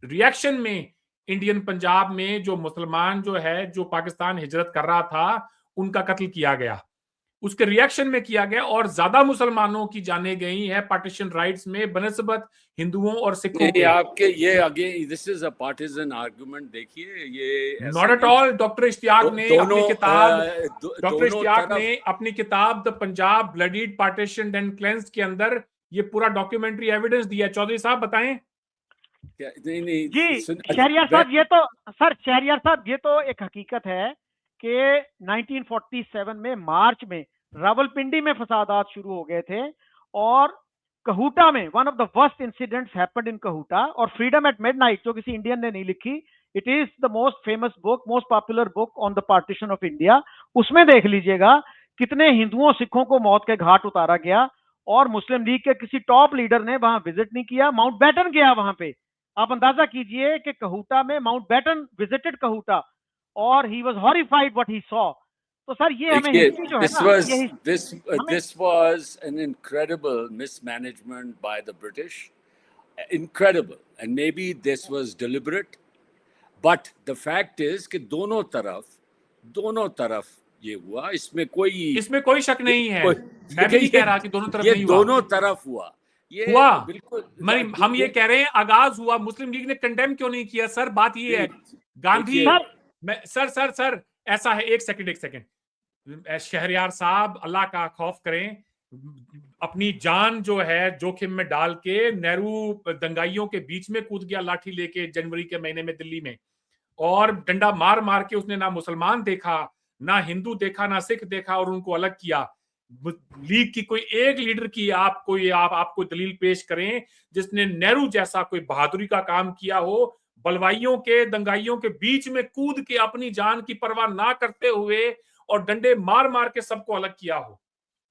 रिएक्शन में इंडियन पंजाब में जो मुसलमान जो है जो पाकिस्तान हिजरत कर रहा था उनका कत्ल किया गया. उसके रिएक्शन में किया गया और ज्यादा मुसलमानों की जाने गई है पार्टीशन राइट्स में बनस्बत हिंदुओं और सिखों के. आपके ये again this is a partisan argument. देखिए ये not at all. Doctor Ishtiaq ने अपनी किताब the Punjab bloodied partition and cleansed के अंदर ये पूरा डॉक्यूमेंट्री एविडेंस दिया. चौधरी साहब बताएं. नहीं जी शहरियार साहब, ये तो एक हकीकत है कि 1947 में मार्च में रावलपिंडी में फसादात शुरू हो गए थे और कहूटा में one of the worst incidents happened in Kahuta. और फ्रीडम एट मिडनाइट जो किसी इंडियन ने नहीं लिखी, it is the most famous book, most popular book on the partition of India. उसमें देख लीजिएगा कितने हिंदुओं सिखों को मौत के घाट उतारा गया और मुस्लिम लीग के किसी टॉप लीडर ने वहां विजिट नहीं किया. माउंट बैटन गया वहां पे. आप अंदाजा कीजिए कि कहूटा में माउंट बैटन विजिटेड कहूटा और he was horrified what he saw. तो सर ये हमें हिस्ट्री जो है ना, this was an incredible mismanagement by the British, incredible, and maybe this was deliberate, but the fact is कि दोनों तरफ ये हुआ, इसमें कोई शक नहीं है। कोई, मैं भी नहीं कह रहा कि दोनों तरफ ये नहीं हुआ। दोनों तरफ हुआ, ये हुआ बिल्कुल। हम ये कह रहे हैं आगाज हुआ, मुस्लिम लीग ने कंडेम क्यों नहीं किया? सर बात ये है, गांधी सर ऐसा है, एक सेकंड शहरयार साहब, अल्लाह का खौफ करें, अपनी जान जो है जोखिम में डाल के नेहरू दंगाइयों के बीच में कूद गया लाठी लेके जनवरी के महीने में दिल्ली में, और डंडा मार मार के उसने ना मुसलमान देखा, ना हिंदू देखा, ना सिख देखा, और उनको अलग किया। लीग की कोई एक लीडर की आप कोई दलील पेश करें जिसने नेहरू जैसा कोई बहादुरी का काम किया हो, बलवाइयों के दंगाइयों के बीच में कूद के अपनी जान की परवाह ना करते हुए और डंडे मार मार के सबको अलग किया हो।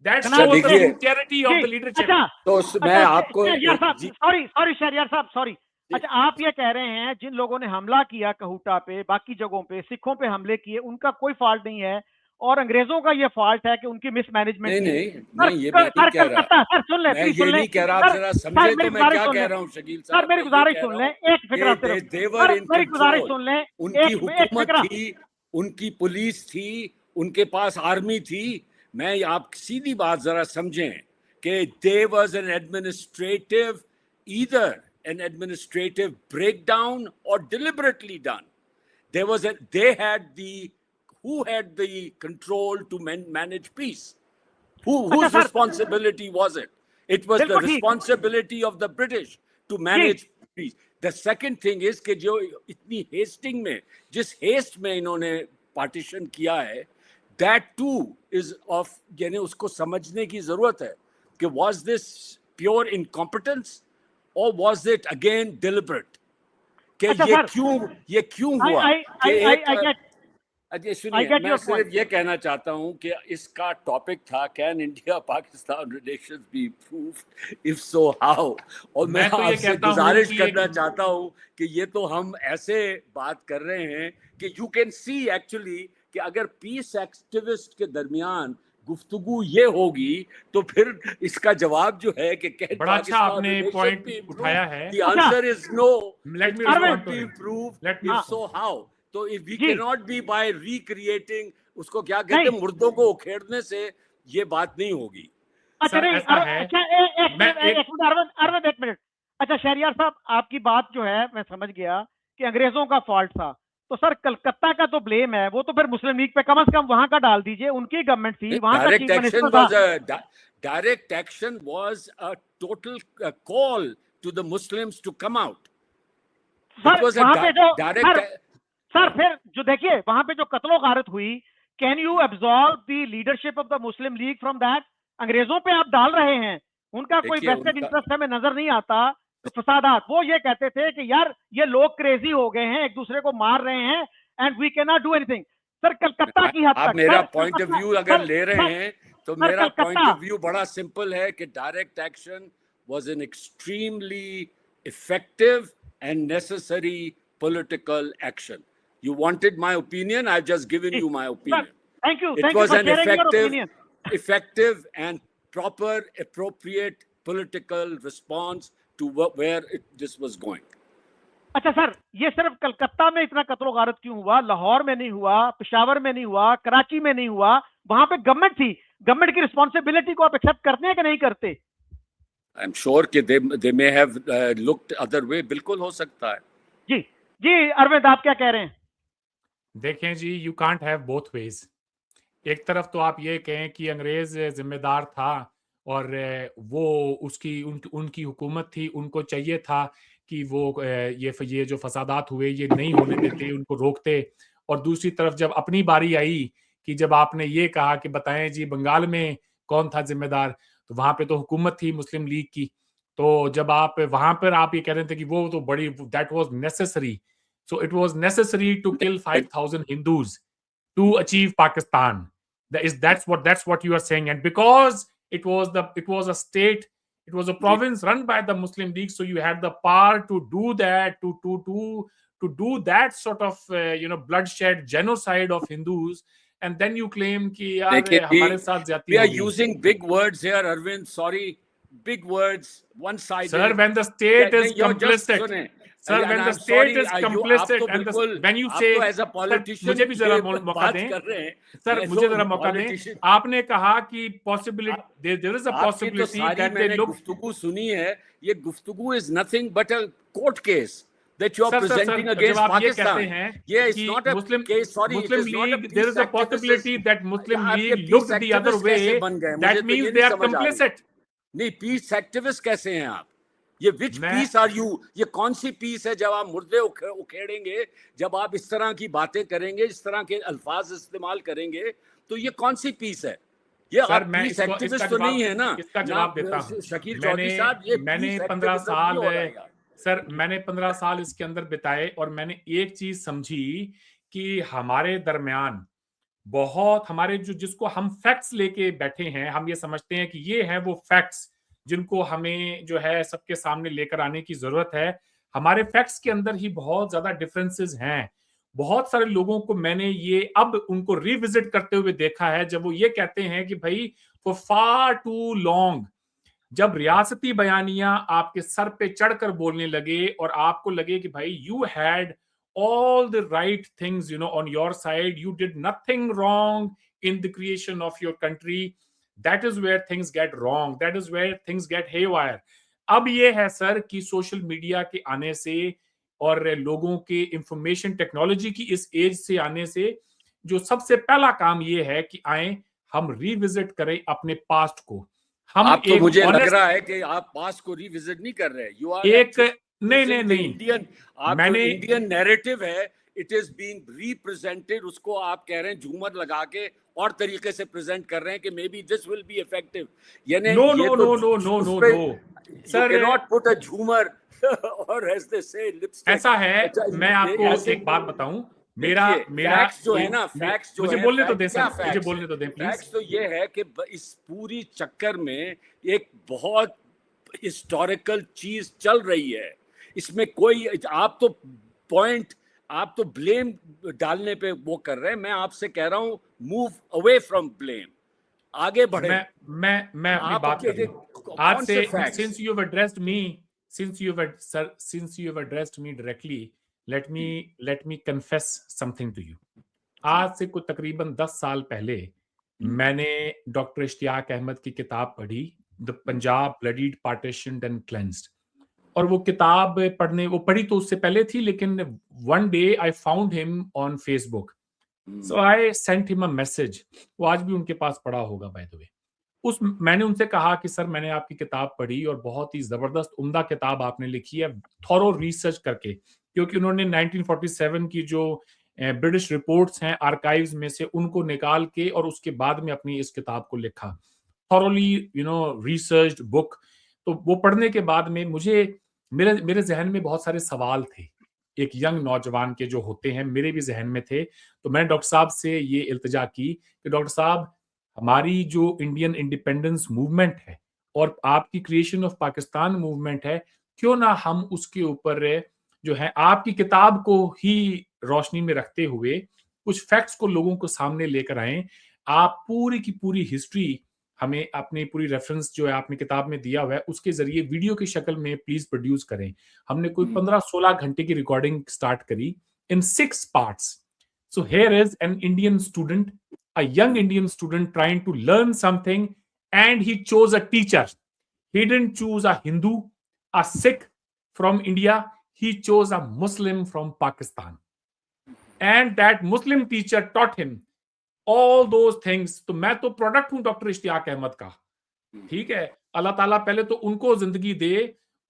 That's the sincerity of the leadership. तो मैं आपको सॉरी शहरयार साहब, सॉरी। अच्छा, आप ये कह रहे हैं जिन लोगों ने हमला किया कहूटा पे, बाकी जगहों पे, सिखों पे हमले किए, उनका कोई फॉल्ट नहीं है, और अंग्रेजों का ये फॉल्ट है कि उनकी मिसमैनेजमेंट। नहीं, ये मैं नहीं कह रहा। सर सुन ले, मैं ये नहीं कह रहा, आप जरा समझे तो मैं क्या कह रहा हूँ शकील साहब। सर मेरी गुजारिश सुन लें, एक फिक्रा सिर्फ, मेरी गुजारिश सुन लें। उनकी हुकूमत थी, उनकी पुलिस थी, उनके पास आर्मी थी। मैं आप सीधी बात जरा समझें कि they was an administrative, either an administrative breakdown or deliberately done. Who had the control to manage peace? Whose responsibility was it? It was the responsibility of the British to manage peace. The second thing is कि जो इतनी Hasting में, जिस haste में इन्होंने partition किया है, that too is of, यानी उसको समझने की जरूरत है कि was this pure incompetence or was it again deliberate? कि ये क्यों हुआ? सुनिए, मैं सिर्फ ये कहना चाहता हूँ कि इसका टॉपिक था can India Pakistan relations be improved, if so how. और मैं आपसे गुजारिश करना चाहता हूँ कि ये तो हम ऐसे बात कर रहे हैं कि यू कैन सी एक्चुअली कि अगर पीस एक्टिविस्ट के दरमियान गुफ्तगू ये होगी तो फिर इसका जवाब जो है कि बड़ा अच्छा आपने पॉइंट उठाया है। The answer is no. Let me improve. If so, how? तो if we cannot be by recreating, उसको क्या कहते हैं, मुर्दों को उखेड़ने से ये बात नहीं होगी। अच्छा नहीं, अच्छा एक मिनट। अच्छा शहरयार साहब, आपकी बात जो है मैं समझ गया कि अंग्रेजों का फॉल्ट था, तो सर कलकत्ता का तो ब्लेम है, वो तो फिर मुस्लिम लीग पे कम से कम वहां का डाल दीजिए, उनकी गवर्नमेंट थी, वहां का चीफ मिनिस्टर था। Direct action was a total call to the Muslims to come out. It was a direct. Sir फिर जो देखिए वहां पे जो कत्लो गारत हुई, can you absorb the leadership of the Muslim league from that? अंग्रेजों पे आप डाल रहे हैं, उनका कोई वेस्टेड इंटरेस्ट हमें नजर नहीं आता। तो फसादात, वो ये कहते थे कि यार ये लोग क्रेजी हो गए हैं, एक दूसरे को मार रहे हैं, and we can not do anything. Sir Calcutta की हद तक आप मेरा पॉइंट ऑफ व्यू अगर ले रहे हैं तो मेरा पॉइंट ऑफ व्यू बड़ा सिंपल है कि direct action was an extremely effective and necessary political action. You wanted my opinion, I've just given you my opinion. Thank you. It was an effective and proper, appropriate political response to where this was going. अच्छा sir, ये सिर्फ कलकत्ता में इतना कत्लो गारत क्यों हुआ? लाहौर में नहीं हुआ, पेशावर में नहीं हुआ, कराची में नहीं हुआ? वहां पे गवर्नमेंट थी, गवर्नमेंट की रिस्पॉन्सिबिलिटी को आप एक्सेप्ट करते हैं कि नहीं करते? I'm sure कि they may have looked other way. बिल्कुल हो सकता है। जी अरविंद, आप क्या कह रहे हैं? देखें जी, you can't have both ways. एक तरफ तो आप ये कहें कि अंग्रेज जिम्मेदार था और वो उनकी हुकूमत थी, उनको चाहिए था कि वो ये जो फसादात हुए ये नहीं होने देते, उनको रोकते। और दूसरी तरफ जब अपनी बारी आई कि जब आपने ये कहा कि बताएं जी बंगाल में कौन था जिम्मेदार, तो वहां पे तो हुकूमत थी मुस्लिम लीग की। तो जब आप वहां पर आप ये कह रहे थे कि वो तो बड़ी, that was necessary, so it was necessary to kill 5,000 Hindus to achieve Pakistan. That's what you are saying. And because it was a state, it was a province run by the Muslim League, so you had the power to do that, to do that sort of bloodshed, genocide of Hindus, and then you claim कि यार हमारे साथ जाती we are using big words here, Arvind. Sorry, big words, one-sided. Sir, when the state is you're just complicit, सुने. sir, And when the I'm state sorry, is complicit, आप तो and बिल्कुल, when you आप say, तो as a sir, politician मुझे भी जरा ये मौका बात दें, कर रहे हैं. सर मैं मुझे तो जरा मौका दें. politician, आपने कहा कि possibility, there is a आपकी तो possibility सारी that they मैंने look. गुफ्तगू सुनी है. ये गुफ्तगू is nothing but a court case that you are sir presenting जब against आप ये कहते Pakistan. हैं Yeah, it's कि not a Muslim case. Sorry, it Muslim is not a League, peace there is a activist. possibility that Muslim आप ये League peace looked the other activist कैसे way, बन गए? that मुझे तो means ये they नहीं are समझ आ रही. complicit. नहीं, पीस एक्टिविस्ट कैसे हैं आप? ये विच पीस आर यू? ये कौन सी पीस है जब आप मुर्दे उखेड़ेंगे, जब आप इस तरह की बातें करेंगे, इस तरह के अल्फाज इस्तेमाल करेंगे, तो ये कौन सी पीस है? ये सर आप मैं पीस एक्टिविस्ट तो नहीं है ना? इसका जवाब देता हूं. शकील चौधरी साहब, ये मैंने पीस 15 एक्टिविज्म साल नहीं हो रहा है. सर मैंने 15 साल इसके अंदर बिताए और मैंने एक चीज समझी कि हमारे दरमियान बहुत हमारे जिसको हम फैक्ट्स लेके बैठे हैं, हम ये समझते हैं कि ये है वो फैक्ट्स जिनको हमें जो है सबके सामने लेकर आने की जरूरत है. हमारे फैक्ट्स के अंदर ही बहुत ज्यादा डिफरेंसेस हैं. बहुत सारे लोगों को मैंने ये अब उनको रिविजिट करते हुए देखा है जब वो ये कहते हैं कि भाई फॉर फार टू लॉन्ग जब रियासती बयानियां आपके सर पे चढ़कर बोलने लगे और आपको लगे कि भाई you had all the right things on your side, you did nothing wrong in the creation of your country, that is where things get wrong, that is where things get haywire. अब ये है sir कि social media के आने से और लोगों के इंफॉर्मेशन टेक्नोलॉजी की इस एज से आने से जो सबसे पहला काम ये है कि आए हम रिविजिट करें अपने पास्ट को. हम आप तो मुझे लग honest, रहा है कि आप पास्ट को रिविजिट नहीं कर रहे. यू आर नहीं इंडियन, मैंने इंडियन नैरेटिव है, इट इज बीइंग रिप्रेजेंटेड, उसको आप कह रहे हैं झूमर लगा के और तरीके से प्रेजेंट कर रहे हैं कि maybe this will be effective. यानी no sir, you can not put a झूमर और एज दे से लिपस्टिक. ऐसा है. मैं आपको एक बात बताऊं, मेरा फैक्ट्स जो है ना, फैक्ट्स जो मुझे है, बोलने तो दें क्या सर, मुझे बोलने तो दें प्लीज. फैक्ट्स तो ये है कि इस पूरी चक्कर में एक बहुत हिस्टोरिकल चीज चल रही है. इसमें कोई आप तो ब्लेम डालने पे वो कर रहे हैं. मैं आपसे कह रहा हूं मूव अवे फ्रॉम ब्लेम, आगे बढ़े. मैं अपनी बात कर रहा हूं आज से. since you have addressed me directly, let me confess something to you. आज से कुछ तकरीबन 10 साल पहले मैंने डॉक्टर इश्तियाक अहमद की किताब पढ़ी, the Punjab bloodied partitioned and cleansed. और वो किताब पढ़ी तो उससे पहले थी, लेकिन one day I found him on Facebook, so I sent him a message. वो आज भी उनके पास पड़ा होगा बाय द वे. मैंने उनसे कहा कि सर मैंने आपकी किताब पढ़ी और बहुत ही जबरदस्त उम्दा किताब आपने लिखी है, थॉरो रिसर्च करके, क्योंकि उन्होंने 1947 की जो ब्रिटिश रिपोर्ट्स हैं आर्काइव्स में से उनको निकाल के और उसके बाद में अपनी इस किताब को लिखा. Thoroughly researched book. तो वो पढ़ने के बाद में मेरे जहन में बहुत सारे सवाल थे, एक यंग नौजवान के जो होते हैं, मेरे भी जहन में थे. तो मैंने डॉक्टर साहब से ये इल्तिजा की कि डॉक्टर साहब, हमारी जो इंडियन इंडिपेंडेंस मूवमेंट है और आपकी क्रिएशन ऑफ पाकिस्तान मूवमेंट है, क्यों ना हम उसके ऊपर जो है आपकी किताब को ही रोशनी में रखते हुए कुछ फैक्ट्स को लोगों को सामने लेकर आए. आप पूरी की पूरी हिस्ट्री हमें अपनी पूरी रेफरेंस जो है आपने किताब में दिया हुआ है उसके जरिए वीडियो की शक्ल में प्लीज प्रोड्यूस करें. हमने कोई 15-16 घंटे की रिकॉर्डिंग स्टार्ट करी इन 6 parts. So here is an Indian student, a young Indian student trying to learn something, and he chose a teacher. He didn't choose a Hindu, a Sikh from India. He chose a Muslim from Pakistan. And that Muslim teacher taught him all those things. तो मैं तो product हूं doctor Ishtiyaq Ahmad का, ठीक है. अल्लाह ताला पहले तो उनको जिंदगी दे,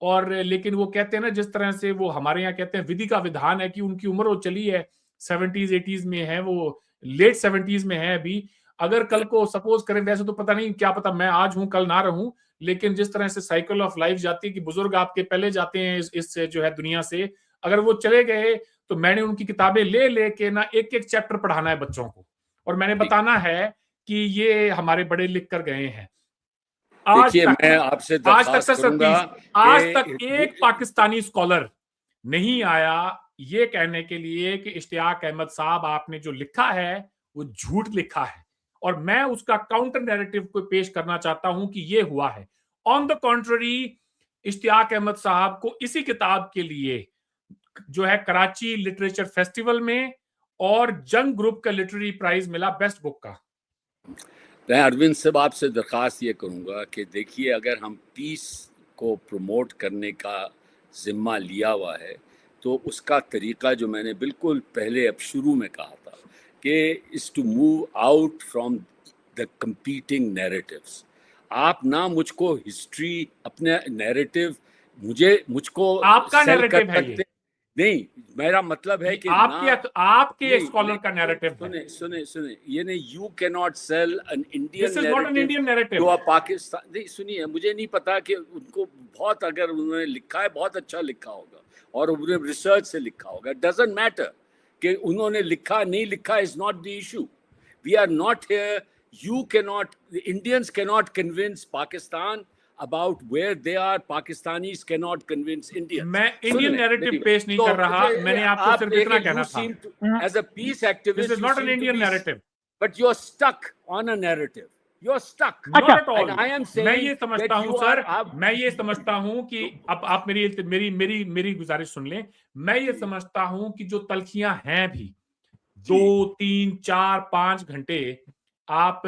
और लेकिन वो कहते हैं ना, जिस तरह से वो हमारे यहाँ कहते हैं विधि का विधान है कि उनकी उम्र वो चली है 70s 80s में है, वो लेट 70s में है अभी. अगर कल को सपोज करें, वैसे तो पता नहीं, क्या पता मैं आज हूं कल ना रहूं, लेकिन जिस तरह से साइकिल ऑफ लाइफ जाती है कि बुजुर्ग आपके पहले जाते हैं इस जो है दुनिया से, अगर वो चले गए तो मैंने उनकी किताबें ले के ना एक एक चैप्टर पढ़ाना है बच्चों को, और मैंने बताना है कि ये हमारे बड़े लिख कर गए हैं. आज तक एक पाकिस्तानी स्कॉलर नहीं आया ये कहने के लिए कि इश्तियाक अहमद साहब आपने जो लिखा है वो झूठ लिखा है, और मैं उसका काउंटर नैरेटिव को पेश करना चाहता हूं कि ये हुआ है. On the contrary, Ishtiaq Ahmed साहब को इसी किताब के लिए जो है कराची लिटरेचर फेस्टिवल में और जंग ग्रुप का लिटरेरी प्राइज मिला बेस्ट बुक का। मैं अरविंद साहब आपसे दरख्वास्त ये करूँगा कि देखिए, अगर हम पीस को प्रमोट करने का जिम्मा लिया हुआ है तो उसका तरीका जो मैंने बिल्कुल पहले अब शुरू में कहा था कि is to move out from the competing narratives. आप ना मुझको हिस्ट्री, अपने नैरेटिव मुझको आपका सेल कर नैरेटिव है ये, सकते नहीं, मेरा मतलब है कि आपके स्कॉलर का नैरेटिव है। सुने ये नहीं, you can not sell an this is not an Indian narrative to a Pakistan. नहीं सुनिए, मुझे नहीं पता कि उनको बहुत, अगर उन्होंने लिखा है बहुत अच्छा लिखा होगा और उन्होंने रिसर्च से लिखा होगा, डजंट मैटर कि उन्होंने लिखा नहीं लिखा, is not the issue. We are not here, you cannot, the Indians cannot convince Pakistan about where they are. Pakistanis cannot convince Indians. मैं इंडियन नैरेटिव पेश नहीं कर रहा, मैंने आपको सिर्फ इतना कहना था। As a peace activist, this is not an Indian narrative, but you're stuck on a narrative. You're stuck. Not at all. And I am saying मैं ये समझता हूँ सर, मैं ये समझता हूँ कि तो अब आप मेरी गुजारिश सुन लें। मैं ये समझता हूँ कि जो तलखियां हैं भी 2, 3, 4, 5 घंटे आप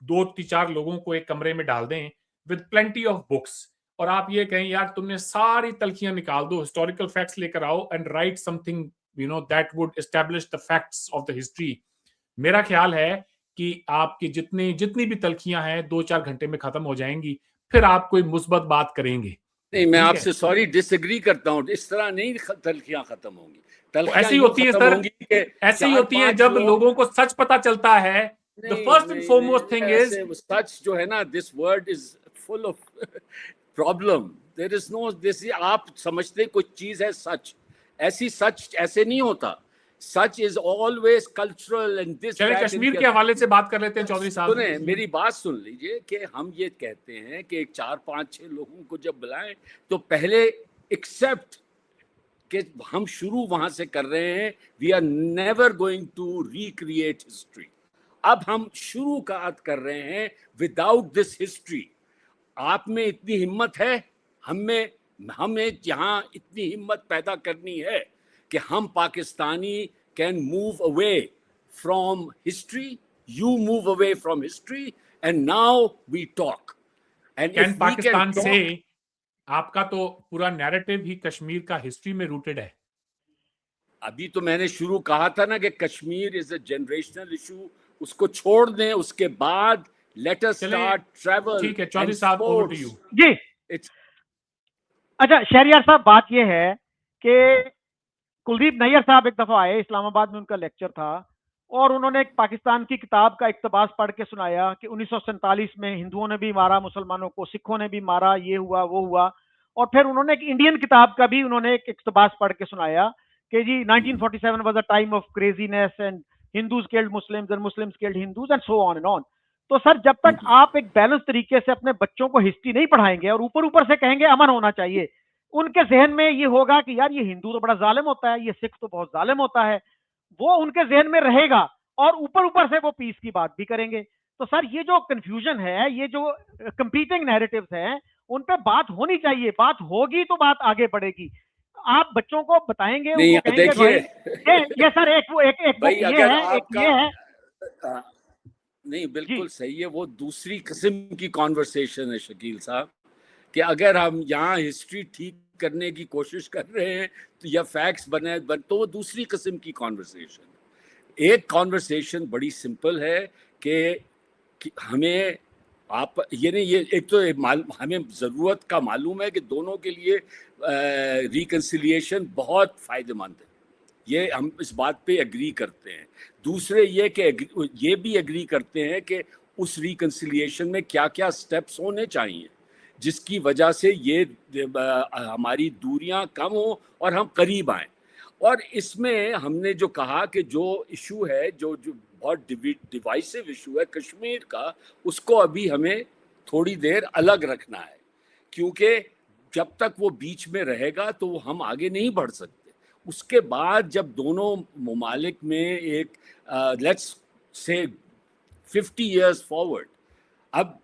2-4 लोगों को एक कमरे में डाल दें विद प्लेंटी ऑफ बुक्स और आप ये कहें यार तुमने सारी तलखियां निकाल दो, हिस्टोरिकल फैक्ट्स लेकर आओ and right something that would establish the facts of the history. मेरा ख्याल है कि आपकी जितनी भी तलखियां हैं 2-4 घंटे में खत्म हो जाएंगी, फिर आप कोई मुस्बत बात करेंगे। नहीं, मैं आपसे सॉरी डिसएग्री करता हूँ, इस तरह नहीं तलखियां खत्म होंगी। ऐसी होती है सर, ऐसी होती है जब लोगों को सच पता चलता है। The first and foremost thing is सच जो है ना, this word is full of problem. There is no this, आप समझते कुछ चीज है सच, ऐसी सच ऐसे नहीं होता। सच is always cultural and this। चलिए कश्मीर के हवाले से बात कर लेते हैं चौधरी साहब। सुने, मेरी बात सुन लीजिए कि हम ये कहते हैं कि 4, 5, 6 लोगों को जब बुलाएं तो पहले एक्सेप्ट कि हम शुरू वहां से कर रहे हैं। We are never going to recreate history. अब हम शुरू कर रहे हैं विदाउट दिस हिस्ट्री। आप में इतनी हिम्मत है, हमें यहाँ इतनी हिम्मत पैदा करनी है कि हम Pakistani can move away from history, you move away from history and now we talk. And Pakistan से आपका तो पूरा नैरेटिव ही कश्मीर का हिस्ट्री में रूटेड है। अभी तो मैंने शुरू कहा था ना कि Kashmir is a generational issue, उसको छोड़ दें, उसके बाद लेट अस स्टार्ट ट्रैवल। ठीक है चौधरी साहब, ओवर टू यू। जी अच्छा शहरियार साहब, बात यह है कि कुलदीप नैयर साहब एक दफा आए, इस्लामाबाद में उनका लेक्चर था और उन्होंने एक पाकिस्तान की किताब का इक्तबास पढ़ के सुनाया कि 1947 में हिंदुओं ने भी मारा मुसलमानों को, सिखों ने भी मारा, ये हुआ वो हुआ। और फिर उन्होंने एक इंडियन किताब का भी उन्होंने एक इक्तबास पढ़ के सुनाया कि जी 1947 was a time of craziness and Hindus killed Muslims and Muslims killed Hindus and so on and on. तो सर, जब तक आप एक बैलेंस तरीके से अपने बच्चों को हिस्ट्री नहीं पढ़ाएंगे और ऊपर ऊपर से कहेंगे अमन होना चाहिए, उनके जहन में ये होगा कि यार ये हिंदू तो बड़ा जालिम होता है, ये सिख तो बहुत जालिम होता है, वो उनके जहन में रहेगा और ऊपर ऊपर से वो पीस की बात भी करेंगे। तो सर, ये जो कंफ्यूजन है, ये जो कंपीटिंग नैरेटिव्स हैं, उन पे बात होनी चाहिए, बात होगी तो बात आगे बढ़ेगी। आप बच्चों को बताएंगे, उनको कहेंगे भाई ये सर एक बुक ये है, एक ये है। नहीं, बिल्कुल सही है। वो दूसरी किस्म की कॉन्वर्सेशन है शकील साहब, कि अगर हम यहाँ हिस्ट्री ठीक करने की कोशिश कर रहे हैं तो या फैक्ट्स बने तो वो दूसरी किस्म की कॉन्वर्सेशन। एक कॉन्वर्सेशन बड़ी सिंपल है कि हमें आप ये नहीं, ये एक तो हमें ज़रूरत का मालूम है कि दोनों के लिए रिकन्सिलिएशन बहुत फ़ायदेमंद है, ये हम इस बात पे एग्री करते हैं। दूसरे ये भी एग्री करते हैं कि उस रिकन्सिलिएशन में क्या क्या स्टेप्स होने चाहिए जिसकी वजह से ये हमारी दूरियां कम हो और हम करीब आएँ। और इसमें हमने जो कहा कि जो इशू है, जो बहुत डिवाइसिव इशू है कश्मीर का, उसको अभी हमें थोड़ी देर अलग रखना है, क्योंकि जब तक वो बीच में रहेगा तो हम आगे नहीं बढ़ सकते। उसके बाद जब दोनों ममालिक में एक लेट्स से 50 years फॉरवर्ड, अब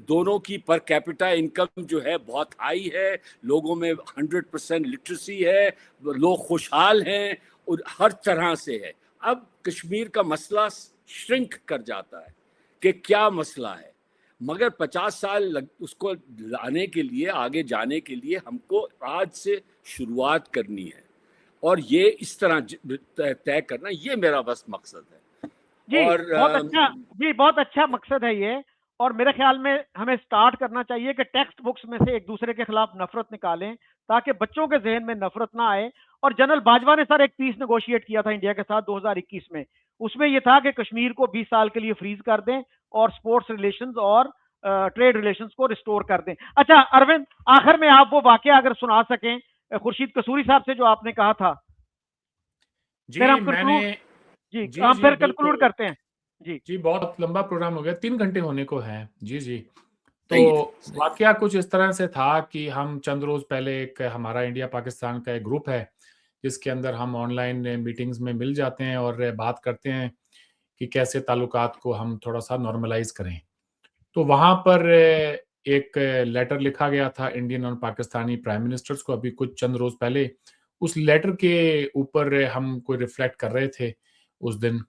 दोनों की पर कैपिटा इनकम जो है बहुत हाई है, लोगों में 100% लिटरेसी है, लोग खुशहाल हैं और हर तरह से है। अब कश्मीर का मसला श्रिंक कर जाता है कि क्या मसला है, मगर 50 साल उसको लाने के लिए, आगे जाने के लिए हमको आज से शुरुआत करनी है और ये इस तरह तय करना, ये मेरा बस मकसद है। जी और बहुत अच्छा मकसद है ये। और मेरे ख्याल में हमें स्टार्ट करना चाहिए कि टेक्स्ट बुक्स में से एक दूसरे के खिलाफ नफरत निकालें ताकि बच्चों के जहन में नफरत ना आए। और जनरल बाजवा ने सर एक पीस नेगोशिएट किया था इंडिया के साथ 2021 में, उसमें यह था कि कश्मीर को 20 साल के लिए फ्रीज कर दें और स्पोर्ट्स रिलेशंस और ट्रेड रिलेशंस को रिस्टोर कर दें। अच्छा अरविंद, आखिर में आप वो वाकया अगर सुना सकें खुर्शीद कसूरी साहब से जो आपने कहा था। जी फिर हम हम फिर कंक्लूड करते हैं। जी बहुत लंबा प्रोग्राम हो गया, 3 घंटे होने को है। जी तो वाकया कुछ इस तरह से था कि हम चंद रोज पहले एक हमारा इंडिया पाकिस्तान का एक ग्रुप है जिसके अंदर हम ऑनलाइन मीटिंग्स में मिल जाते हैं और बात करते हैं कि कैसे ताल्लुकात को हम थोड़ा सा नॉर्मलाइज करें। तो वहां पर एक लेटर लिखा गया था इंडियन और पाकिस्तानी प्राइम मिनिस्टर्स को अभी कुछ चंद रोज पहले। उस लेटर के ऊपर हम कोई रिफ्लेक्ट कर रहे थे उस दिन।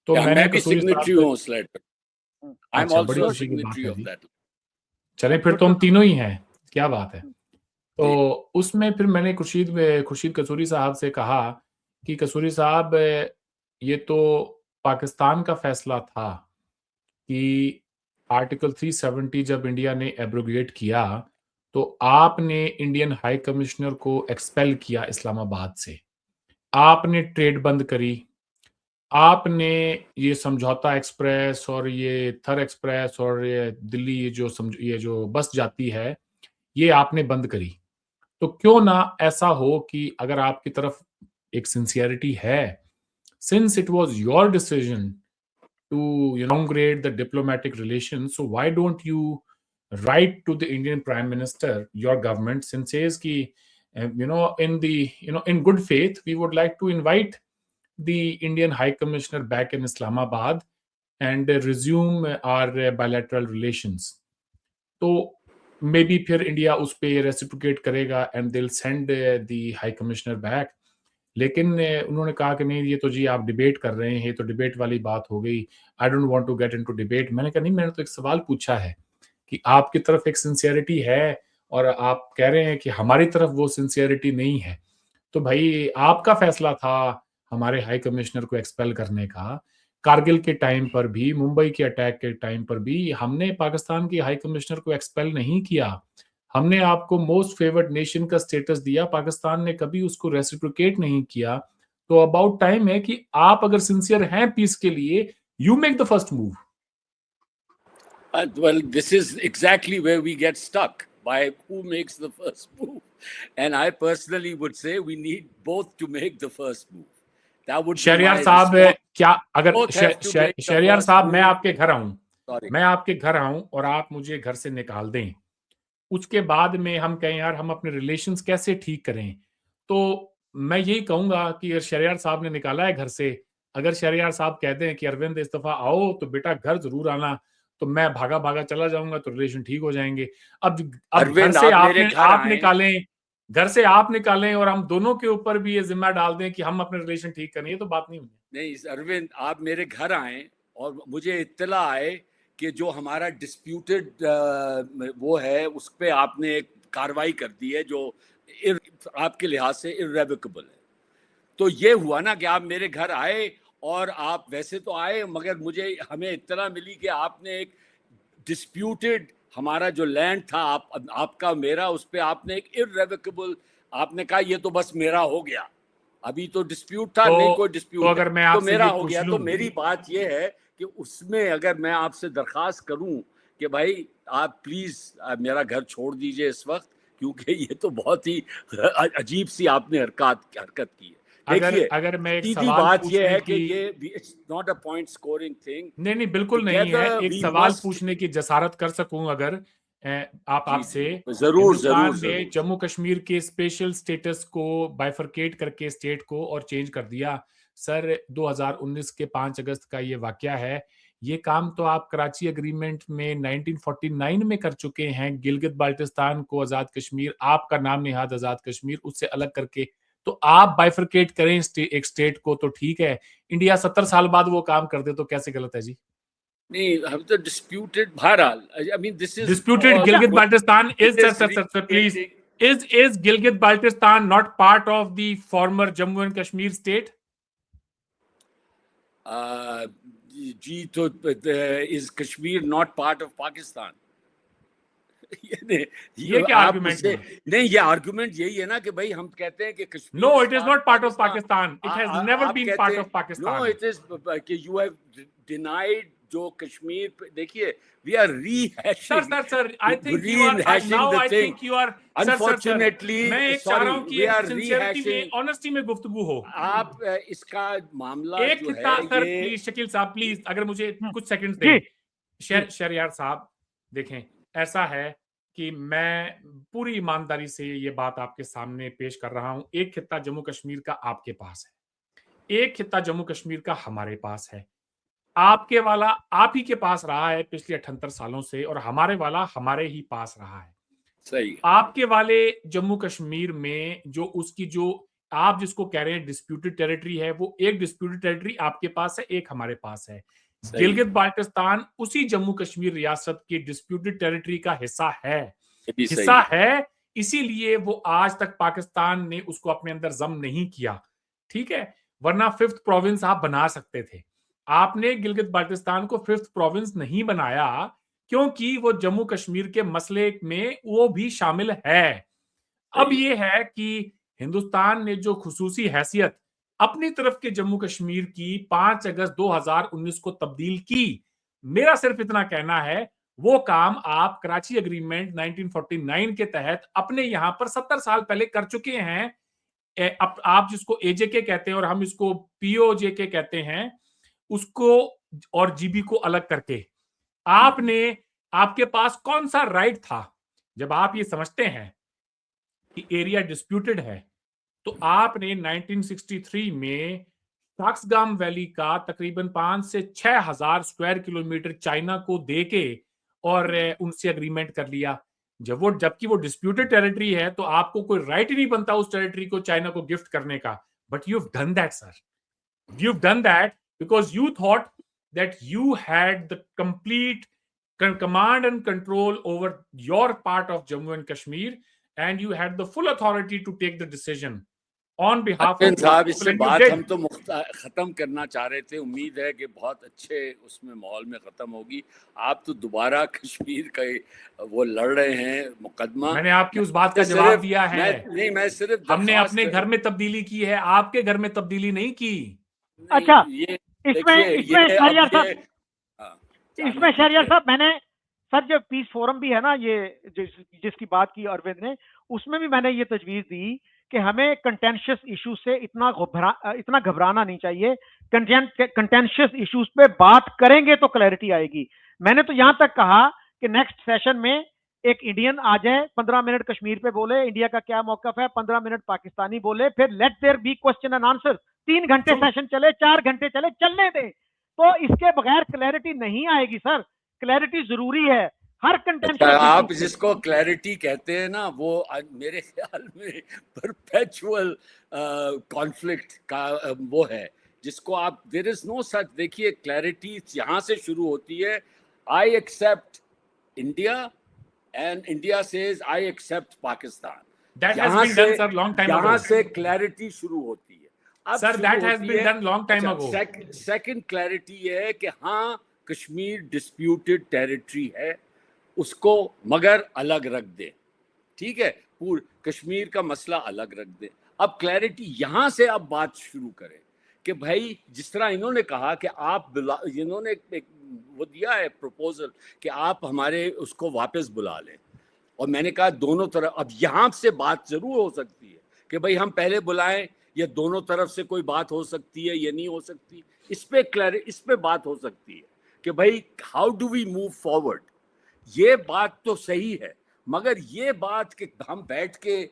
तो मैंने मैं भी सिग्नेटरी हूं उस letter. I am also signatory of that. चले फिर तो हम तीनों ही हैं, क्या बात है। तो उसमें फिर मैंने खुर्शीद कसूरी साहब से कहा कि कसूरी साहब, ये तो पाकिस्तान का फैसला था कि आर्टिकल 370 जब इंडिया ने एब्रोगेट किया तो आपने इंडियन हाई कमिश्नर को एक्सपेल किया इस्लामाबाद से, आपने ट्रेड बंद करी, आपने ये समझौता एक्सप्रेस और ये थर एक्सप्रेस और ये दिल्ली ये जो बस जाती है ये आपने बंद करी। तो क्यों ना ऐसा हो कि अगर आपकी तरफ एक सिंसियरिटी है, since it was your decision to downgrade the diplomatic relations, so why don't you write to the Indian Prime Minister, your government, and says ki in good faith we would like to invite the Indian High Commissioner back in Islamabad and resume our bilateral relations. तो may be फिर India उस पे reciprocate करेगा and they will send the high commissioner back. लेकिन उन्होंने कहा कि नहीं, ये तो जी आप डिबेट कर रहे हैं, ये तो डिबेट वाली बात हो गई, I don't want to get into debate. मैंने कहा नहीं, मैंने तो एक सवाल पूछा है कि आपकी तरफ एक सिंसियरिटी है और आप कह रहे हैं कि हमारी तरफ वो सिंसियरिटी नहीं है। तो भाई आपका फैसला था हमारे हाई कमिश्नर को एक्सपेल करने का। कारगिल के टाइम पर भी, मुंबई के अटैक के टाइम पर भी हमने पाकिस्तान के हाई कमिश्नर को एक्सपेल नहीं किया। हमने आपको मोस्ट फेवर्ड नेशन का स्टेटस दिया, पाकिस्तान ने कभी उसको रेसिप्रोकेट नहीं किया। तो अबाउट टाइम है कि आप अगर सिंसियर हैं पीस के लिए, you make the first move. Well, this is exactly where we get stuck, by who makes the first move. And I personally would say we need both to make the first move. That would Shahryar साहब, क्या अगर शहरियार साहब मैं आपके घर आऊं और आप मुझे घर से निकाल दें, उसके बाद में हम कहें यार हम अपने रिलेशंस कैसे ठीक करें, तो मैं यही कहूंगा कि शहरियार साहब ने निकाला है घर से, अगर शहरियार साहब कहते हैं कि अरविंद इस दफा आओ तो बेटा घर जरूर आना, तो मैं भागा भागा चला जाऊंगा, तो रिलेशन ठीक हो जाएंगे। अब घर से आप निकालें और हम दोनों के ऊपर भी ये जिम्मा डाल दें कि हम अपने रिलेशन ठीक करें, ये तो बात नहीं होगी। नहीं अरविंद, आप मेरे घर आए और मुझे इत्तला आए कि जो हमारा डिस्प्यूटेड वो है उस पर आपने एक कार्रवाई कर दी है जो आपके लिहाज से इर्रेवोकेबल है। तो ये हुआ ना कि आप मेरे घर आए और आप वैसे तो आए, मगर हमें इत्तला मिली कि आपने एक डिस्प्यूटेड हमारा जो लैंड था आपका मेरा, उस पर आपने एक इर्रेवोकेबल, आपने कहा ये तो बस मेरा हो गया, अभी तो डिस्प्यूट था, नहीं कोई डिस्प्यूट, तो अगर मैं तो मेरा हो गया। तो मेरी बात ये है कि उसमें अगर मैं आपसे दरखास्त करूं कि भाई आप प्लीज मेरा घर छोड़ दीजिए इस वक्त, क्योंकि ये तो बहुत ही अजीब सी आपने हरकत की है। अगर मैं एक सीधी बात ये है कि ये it's not a point scoring thing. नहीं बिल्कुल नहीं है। एक सवाल पूछने की जसारत कर सकूं अगर आपसे, जरूर जम्मू कश्मीर के स्पेशल स्टेटस को बाइफरकेट करके स्टेट को और चेंज कर दिया। सर 2019 के 5 अगस्त का ये वाकया है, ये काम तो आप कराची एग्रीमेंट में 1949 में कर चुके हैं, गिलगित बाल्टिस्तान को आजाद कश्मीर, आपका नाम निहाद आजाद कश्मीर, उससे अलग करके। तो आप बाइफरकेट करें एक स्टेट को तो ठीक है, इंडिया 70 साल बाद वो काम कर दे तो कैसे गलत है जी? नहीं, हम तो डिस्प्यूटेड बहरहाल, I mean this is disputed Gilgit Baltistan is sir, please, is Gilgit Baltistan not part of the former Jammu and Kashmir state? जी, तो is Kashmir not part of Pakistan? ये क्या आर्गुमेंट है? नहीं, ये आर्गुमेंट यही है ना कि भाई हम कहते हैं कि Kashmir No, it is not part of Pakistan. It has never been part of Pakistan. No, it is कि you have denied जो कश्मीर, देखिए we are rehashing. Sir, I think you are now. I think you are. Unfortunately, मैं एक चाह रहा हूँ कि sincerity में, honesty में गुफ्तगू हो। आप इसका मामला एक जो खिता है सर, ये प्लीज शकील साहब, प्लीज अगर मुझे कुछ सेकंड दें। शहरयार साहब देखें, ऐसा है कि मैं पूरी ईमानदारी से ये बात आपके सामने पेश कर रहा हूं। एक खिता जम्मू कश्मीर का आपके पास है, एक खिता जम्मू कश्मीर का हमारे पास है। आपके वाला आप ही के पास रहा है पिछले 78 सालों से, और हमारे वाला हमारे ही पास रहा है। सही। आपके वाले जम्मू कश्मीर में जो उसकी जो आप जिसको कह रहे हैं डिस्प्यूटेड टेरिटरी है, वो एक डिस्प्यूटेड टेरिटरी आपके पास है, एक हमारे पास है। गिलगित बाल्टिस्तान उसी जम्मू कश्मीर रियासत की डिस्प्यूटेड टेरिटरी का हिस्सा है, इसीलिए वो आज तक पाकिस्तान ने उसको अपने अंदर जम नहीं किया, ठीक है? वरना 5th प्रोविंस आप बना सकते थे। आपने गिलगित बाल्टिस्तान को 5th प्रोविंस नहीं बनाया क्योंकि वो जम्मू कश्मीर के मसले में वो भी शामिल है। अब ये है कि हिंदुस्तान ने जो खुसूसी हैसियत अपनी तरफ के जम्मू कश्मीर की 5 अगस्त 2019 को तब्दील की, मेरा सिर्फ इतना कहना है वो काम आप कराची एग्रीमेंट 1949 के तहत अपने यहां पर 70 साल पहले कर चुके हैं। आप जिसको एजेके कहते हैं और हम इसको पीओजेके कहते हैं, उसको और जीबी को अलग करके आपके पास कौन सा राइट था? जब आप ये समझते हैं कि एरिया डिस्प्यूटेड है, तो आपने 1963 में साक्सगाम वैली का तकरीबन 5 से 6 हजार स्क्वायर किलोमीटर चाइना को देके और उनसे एग्रीमेंट कर लिया। जबकि वो डिस्प्यूटेड टेरिटरी है, तो आपको कोई राइट ही नहीं बनता उस टेरिटरी को चाइना को गिफ्ट करने का। But you have done that sir, you have done that because you thought that you had the complete command and control over your part of Jammu and Kashmir, and you had the full authority to take the decision on behalf of साहब। इससे बात हम तो खत्म करना चाह रहे थे, उम्मीद है कि बहुत अच्छे उसमें माहौल में खत्म होगी। आप तो दोबारा कश्मीर का वो लड़ रहे हैं मुकदमा। मैंने आपकी उस बात का जवाब दिया है। नहीं, मैं सिर्फ हमने अपने घर में तब्दीली की है, आपके घर में तब्दीली नहीं की। अच्छा, इसमें शहरियार साहब, मैंने सर जो पीस फोरम भी है ना, ये जिसकी बात की अरविंद ने, उसमें भी मैंने ये तजवीज दी कि हमें कंटेंशियस इश्यूज से इतना घबराना नहीं चाहिए। कंटेंशियस इश्यूज पे बात करेंगे तो क्लैरिटी आएगी। मैंने तो यहां तक कहा कि नेक्स्ट सेशन में एक इंडियन आ जाए, 15 मिनट कश्मीर पे बोले, इंडिया का क्या मौकफ है, 15 मिनट पाकिस्तानी बोले, फिर let there be question and answer. 3 घंटे सेशन चले, 4 घंटे चले, चलने दें। तो इसके बगैर क्लैरिटी नहीं आएगी सर। क्लैरिटी जरूरी है हर कंटेंट। आप जिसको क्लैरिटी कहते हैं ना, वो मेरे ख्याल में परपेचुअल कॉन्फ्लिक्ट का वो है, जिसको आप देयर इज नो सच। देखिए, क्लैरिटी यहाँ से शुरू होती है, I accept India and India says I accept Pakistan. That has been done sir long time ago. यहाँ से clarity शुरू होती है। अब sir that has been done long time ago. Second clarity है कि हाँ, कश्मीर disputed territory है, उसको मगर अलग रख दे, ठीक है? पूरा कश्मीर का मसला अलग रख दे। अब क्लैरिटी यहाँ से अब बात शुरू करें कि भाई जिस तरह इन्होंने कहा कि आप इन्होंने एक वो दिया है प्रपोजल कि आप हमारे उसको वापस बुला लें, और मैंने कहा दोनों तरफ। अब यहाँ से बात जरूर हो सकती है कि भाई हम पहले बुलाएं, या दोनों तरफ से कोई बात हो सकती है या नहीं हो सकती, इस पे बात हो सकती है कि भाई how do we move forward. ये बात तो सही है, मगर ये बात कि हम बैठ के,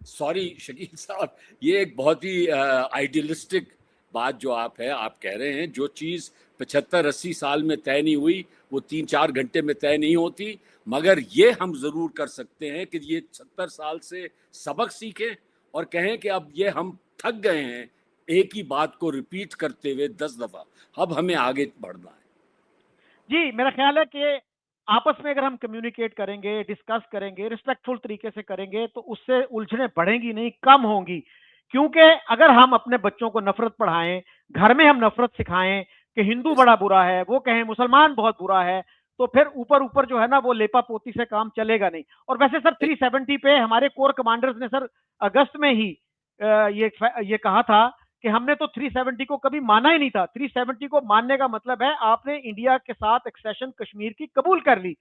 सॉरी शकील साहब, ये एक बहुत ही आइडियलिस्टिक बात जो आप कह रहे हैं, जो चीज़ 75-80 साल में तय नहीं हुई वो 3-4 घंटे में तय नहीं होती, मगर ये हम ज़रूर कर सकते हैं कि ये 70 साल से सबक सीखें और कहें कि अब ये हम थक गए हैं एक ही बात को रिपीट करते हुए 10 दफ़ा, अब हमें आगे बढ़ना है। जी, मेरा ख्याल है कि आपस में अगर हम कम्युनिकेट करेंगे, डिस्कस करेंगे, रिस्पेक्टफुल तरीके से करेंगे, तो उससे उलझनें बढ़ेंगी नहीं, कम होंगी। क्योंकि अगर हम अपने बच्चों को नफरत पढ़ाएं, घर में हम नफरत सिखाएं कि हिंदू बड़ा बुरा है, वो कहें मुसलमान बहुत बुरा है, तो फिर ऊपर ऊपर जो है ना वो लेपा पोती से काम चलेगा नहीं। और वैसे सर 370 पे हमारे कोर कमांडर्स ने सर अगस्त में ही ये कहा था कि हमने तो 370 को कभी माना ही नहीं था। 370 को मानने का मतलब है आपने इंडिया के साथ एक्सेशन कश्मीर की कबूल कर ली,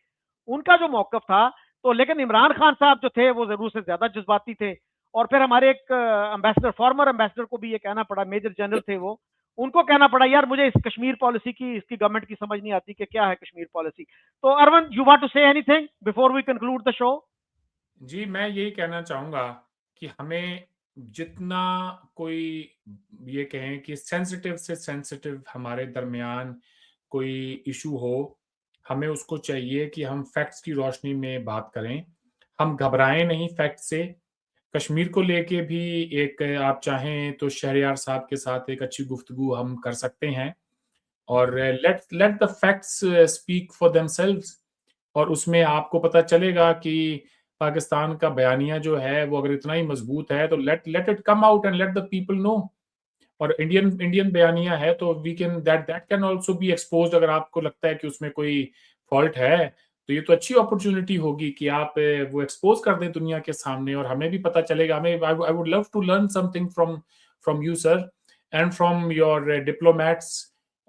उनका जो मौकफ था। तो लेकिन इमरान खान साहब जो थे वो जरूर से ज्यादा जज्बाती थे, और फिर हमारे एक एम्बेसडर, फॉर्मर एम्बेसडर को भी ये कहना पड़ा, मेजर जनरल थे वो, उनको कहना पड़ा यार मुझे इस कश्मीर पॉलिसी की, इसकी गवर्नमेंट की समझ नहीं आती कि क्या है कश्मीर पॉलिसी। तो Arvind, you want to say anything before we conclude the show? जी, मैं यही कहना चाहूँगा कि हमें जितना कोई ये कहें कि सेंसिटिव से सेंसिटिव हमारे दरमियान कोई इशू हो, हमें उसको चाहिए कि हम फैक्ट्स की रोशनी में बात करें। हम घबराएँ नहीं फैक्ट से। कश्मीर को लेके भी एक आप चाहें तो शहरयार साहब के साथ एक अच्छी गुफ्तगू हम कर सकते हैं और let let the facts speak for themselves. और उसमें आपको पता चलेगा कि पाकिस्तान का बयानिया जो है वो अगर इतना ही मजबूत है तो let let it come out and let the people know. और इंडियन इंडियन बयानिया है तो we can that that can also be exposed. अगर आपको लगता है कि उसमें कोई फॉल्ट है तो ये तो अच्छी अपॉर्चुनिटी होगी कि आप वो एक्सपोज कर दें दुनिया के सामने और हमें भी पता चलेगा। हमें I would love to learn something from from you sir and from your diplomats.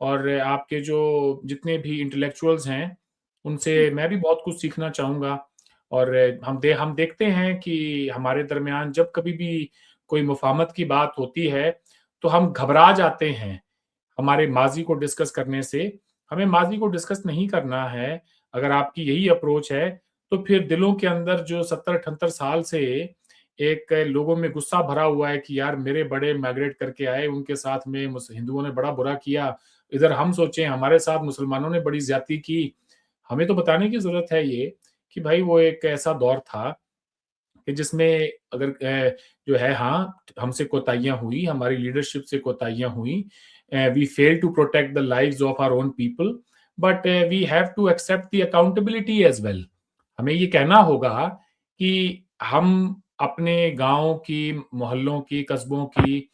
और आपके जो जितने भी इंटेलेक्चुअल्स हैं उनसे मैं भी बहुत कुछ सीखना चाहूँगा। और हम देखते हैं कि हमारे दरमियान जब कभी भी कोई मुफाहमत की बात होती है तो हम घबरा जाते हैं हमारे माजी को डिस्कस करने से। हमें माजी को डिस्कस नहीं करना है। अगर आपकी यही अप्रोच है तो फिर दिलों के अंदर जो 70-78 साल से एक लोगों में गुस्सा भरा हुआ है कि यार मेरे बड़े माइग्रेट करके आए, उनके साथ में हिंदुओं ने बड़ा बुरा किया, इधर हम सोचें हमारे साथ मुसलमानों ने बड़ी ज्यादती की। हमें तो बताने की जरूरत है ये कि भाई वो एक ऐसा दौर था कि जिसमें अगर जो है हाँ हमसे कोताहियां हुई, हमारी लीडरशिप से कोताहियां हुई। We fail to protect the lives of our own people, but we have to accept the accountability as well. हमें ये कहना होगा कि हम अपने गांव की, मोहल्लों की, कस्बों की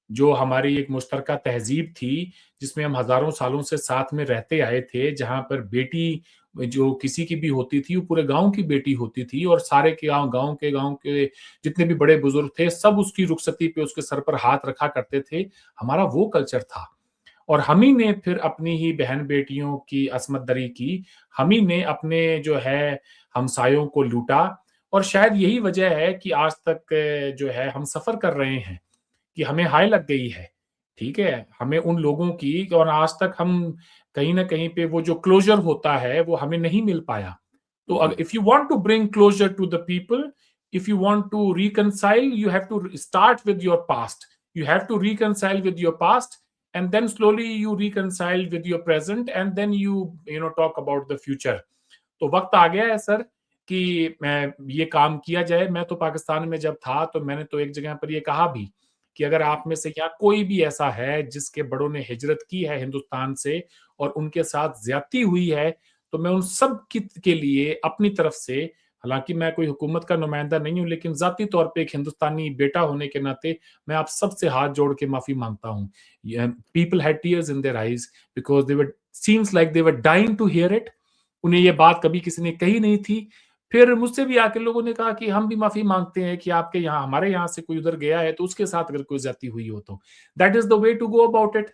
जो हमारी एक मुश्तरका तहजीब थी, जिसमें हम हज़ारों सालों से साथ में रहते आए थे, जहाँ पर बेटी जो किसी की भी होती थी, वो पूरे गाँव की बेटी होती थी और सारे के गाँव के जितने भी बड़े बुजुर्ग थे, सब उसकी रुखसती पे उसके सर पर हाथ रखा करते थे। हमारा वो कल्चर था। और हम ही ने फिर अपनी ही बहन-बेटियों की असमत दरी की, हम ही ने अपने जो है हमसायों को लूटा। और शायद यही वजह है कि आज तक जो है हम सफ़र कर रहे हैं। कि हमें हाय लग गई है, ठीक है? हमें उन लोगों की, और आज तक हम कहीं न कहीं पे वो जो क्लोज़र होता है, वो हमें नहीं मिल पाया। तो if you want to bring closer to the people, if you want to reconcile, you have to start with your past. You have to reconcile with your past, and then slowly you reconcile with your present, and then you talk about the future. तो वक्त आ गया है sir कि मैं ये काम किया जाए। मैं तो पाकिस्तान में जब था तो मैंने तो एक जगह पर ये कहा भी कि अगर आप में से यहाँ कोई भी ऐसा है जिसके बड़ों ने हिजरत की है हिंदुस्तान से और उनके साथ ज्यादती हुई है, तो मैं उन सब के लिए अपनी तरफ से, हालांकि मैं कोई हुकूमत का नुमाइंदा नहीं हूं, लेकिन जाती तौर पे एक हिंदुस्तानी बेटा होने के नाते मैं आप सबसे हाथ जोड़ के माफी मांगता हूँ। People had tears in their eyes because they were seems like they were dying to hear it. उन्हें ये बात कभी किसी ने कही नहीं थी। फिर मुझसे भी आके लोगों ने कहा कि हम भी माफी मांगते हैं कि आपके यहाँ, हमारे यहाँ से कोई उधर गया है तो उसके साथ अगर कोई ज्यादती हुई हो तो that is the way to go about it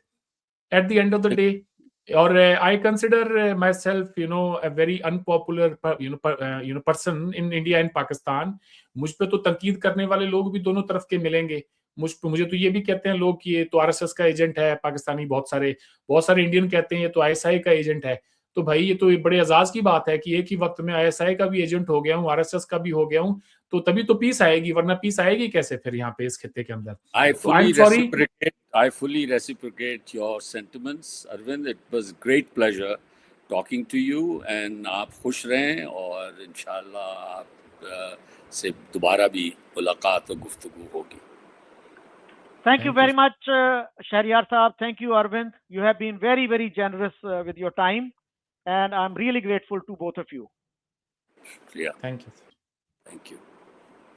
at the end of the day. और I consider myself a very unpopular person in India and Pakistan. मुझ पे तो तनकीद करने वाले लोग भी दोनों तरफ के मिलेंगे। मुझे तो ये भी कहते हैं लोग कि ये तो आरएसएस का एजेंट है पाकिस्तानी, बहुत सारे इंडियन कहते हैं ये तो आईएसआई का एजेंट है। तो भाई ये तो बड़े एजाज की बात है कि एक ही वक्त में ISI का भी एजेंट हो गया हूँ, RSS का भी हो गया हूँ, तो तभी तो पीस आएगी, वरना पीस आएगी कैसे फिर यहाँ पे इस खित्ते के अंदर। तो I am sorry. I fully reciprocate your sentiments, Arvind. It was great pleasure talking to you, and आप खुश रहें और इंशाल्लाह आप से दोबारा भी मुलाकात और गुफ्तगू होगी। Thank you very much, Shahriyar Saab. Thank you, Arvind. You have been very, very generous with your time, and I'm really grateful to both of you. Yeah. Thank you. Thank you.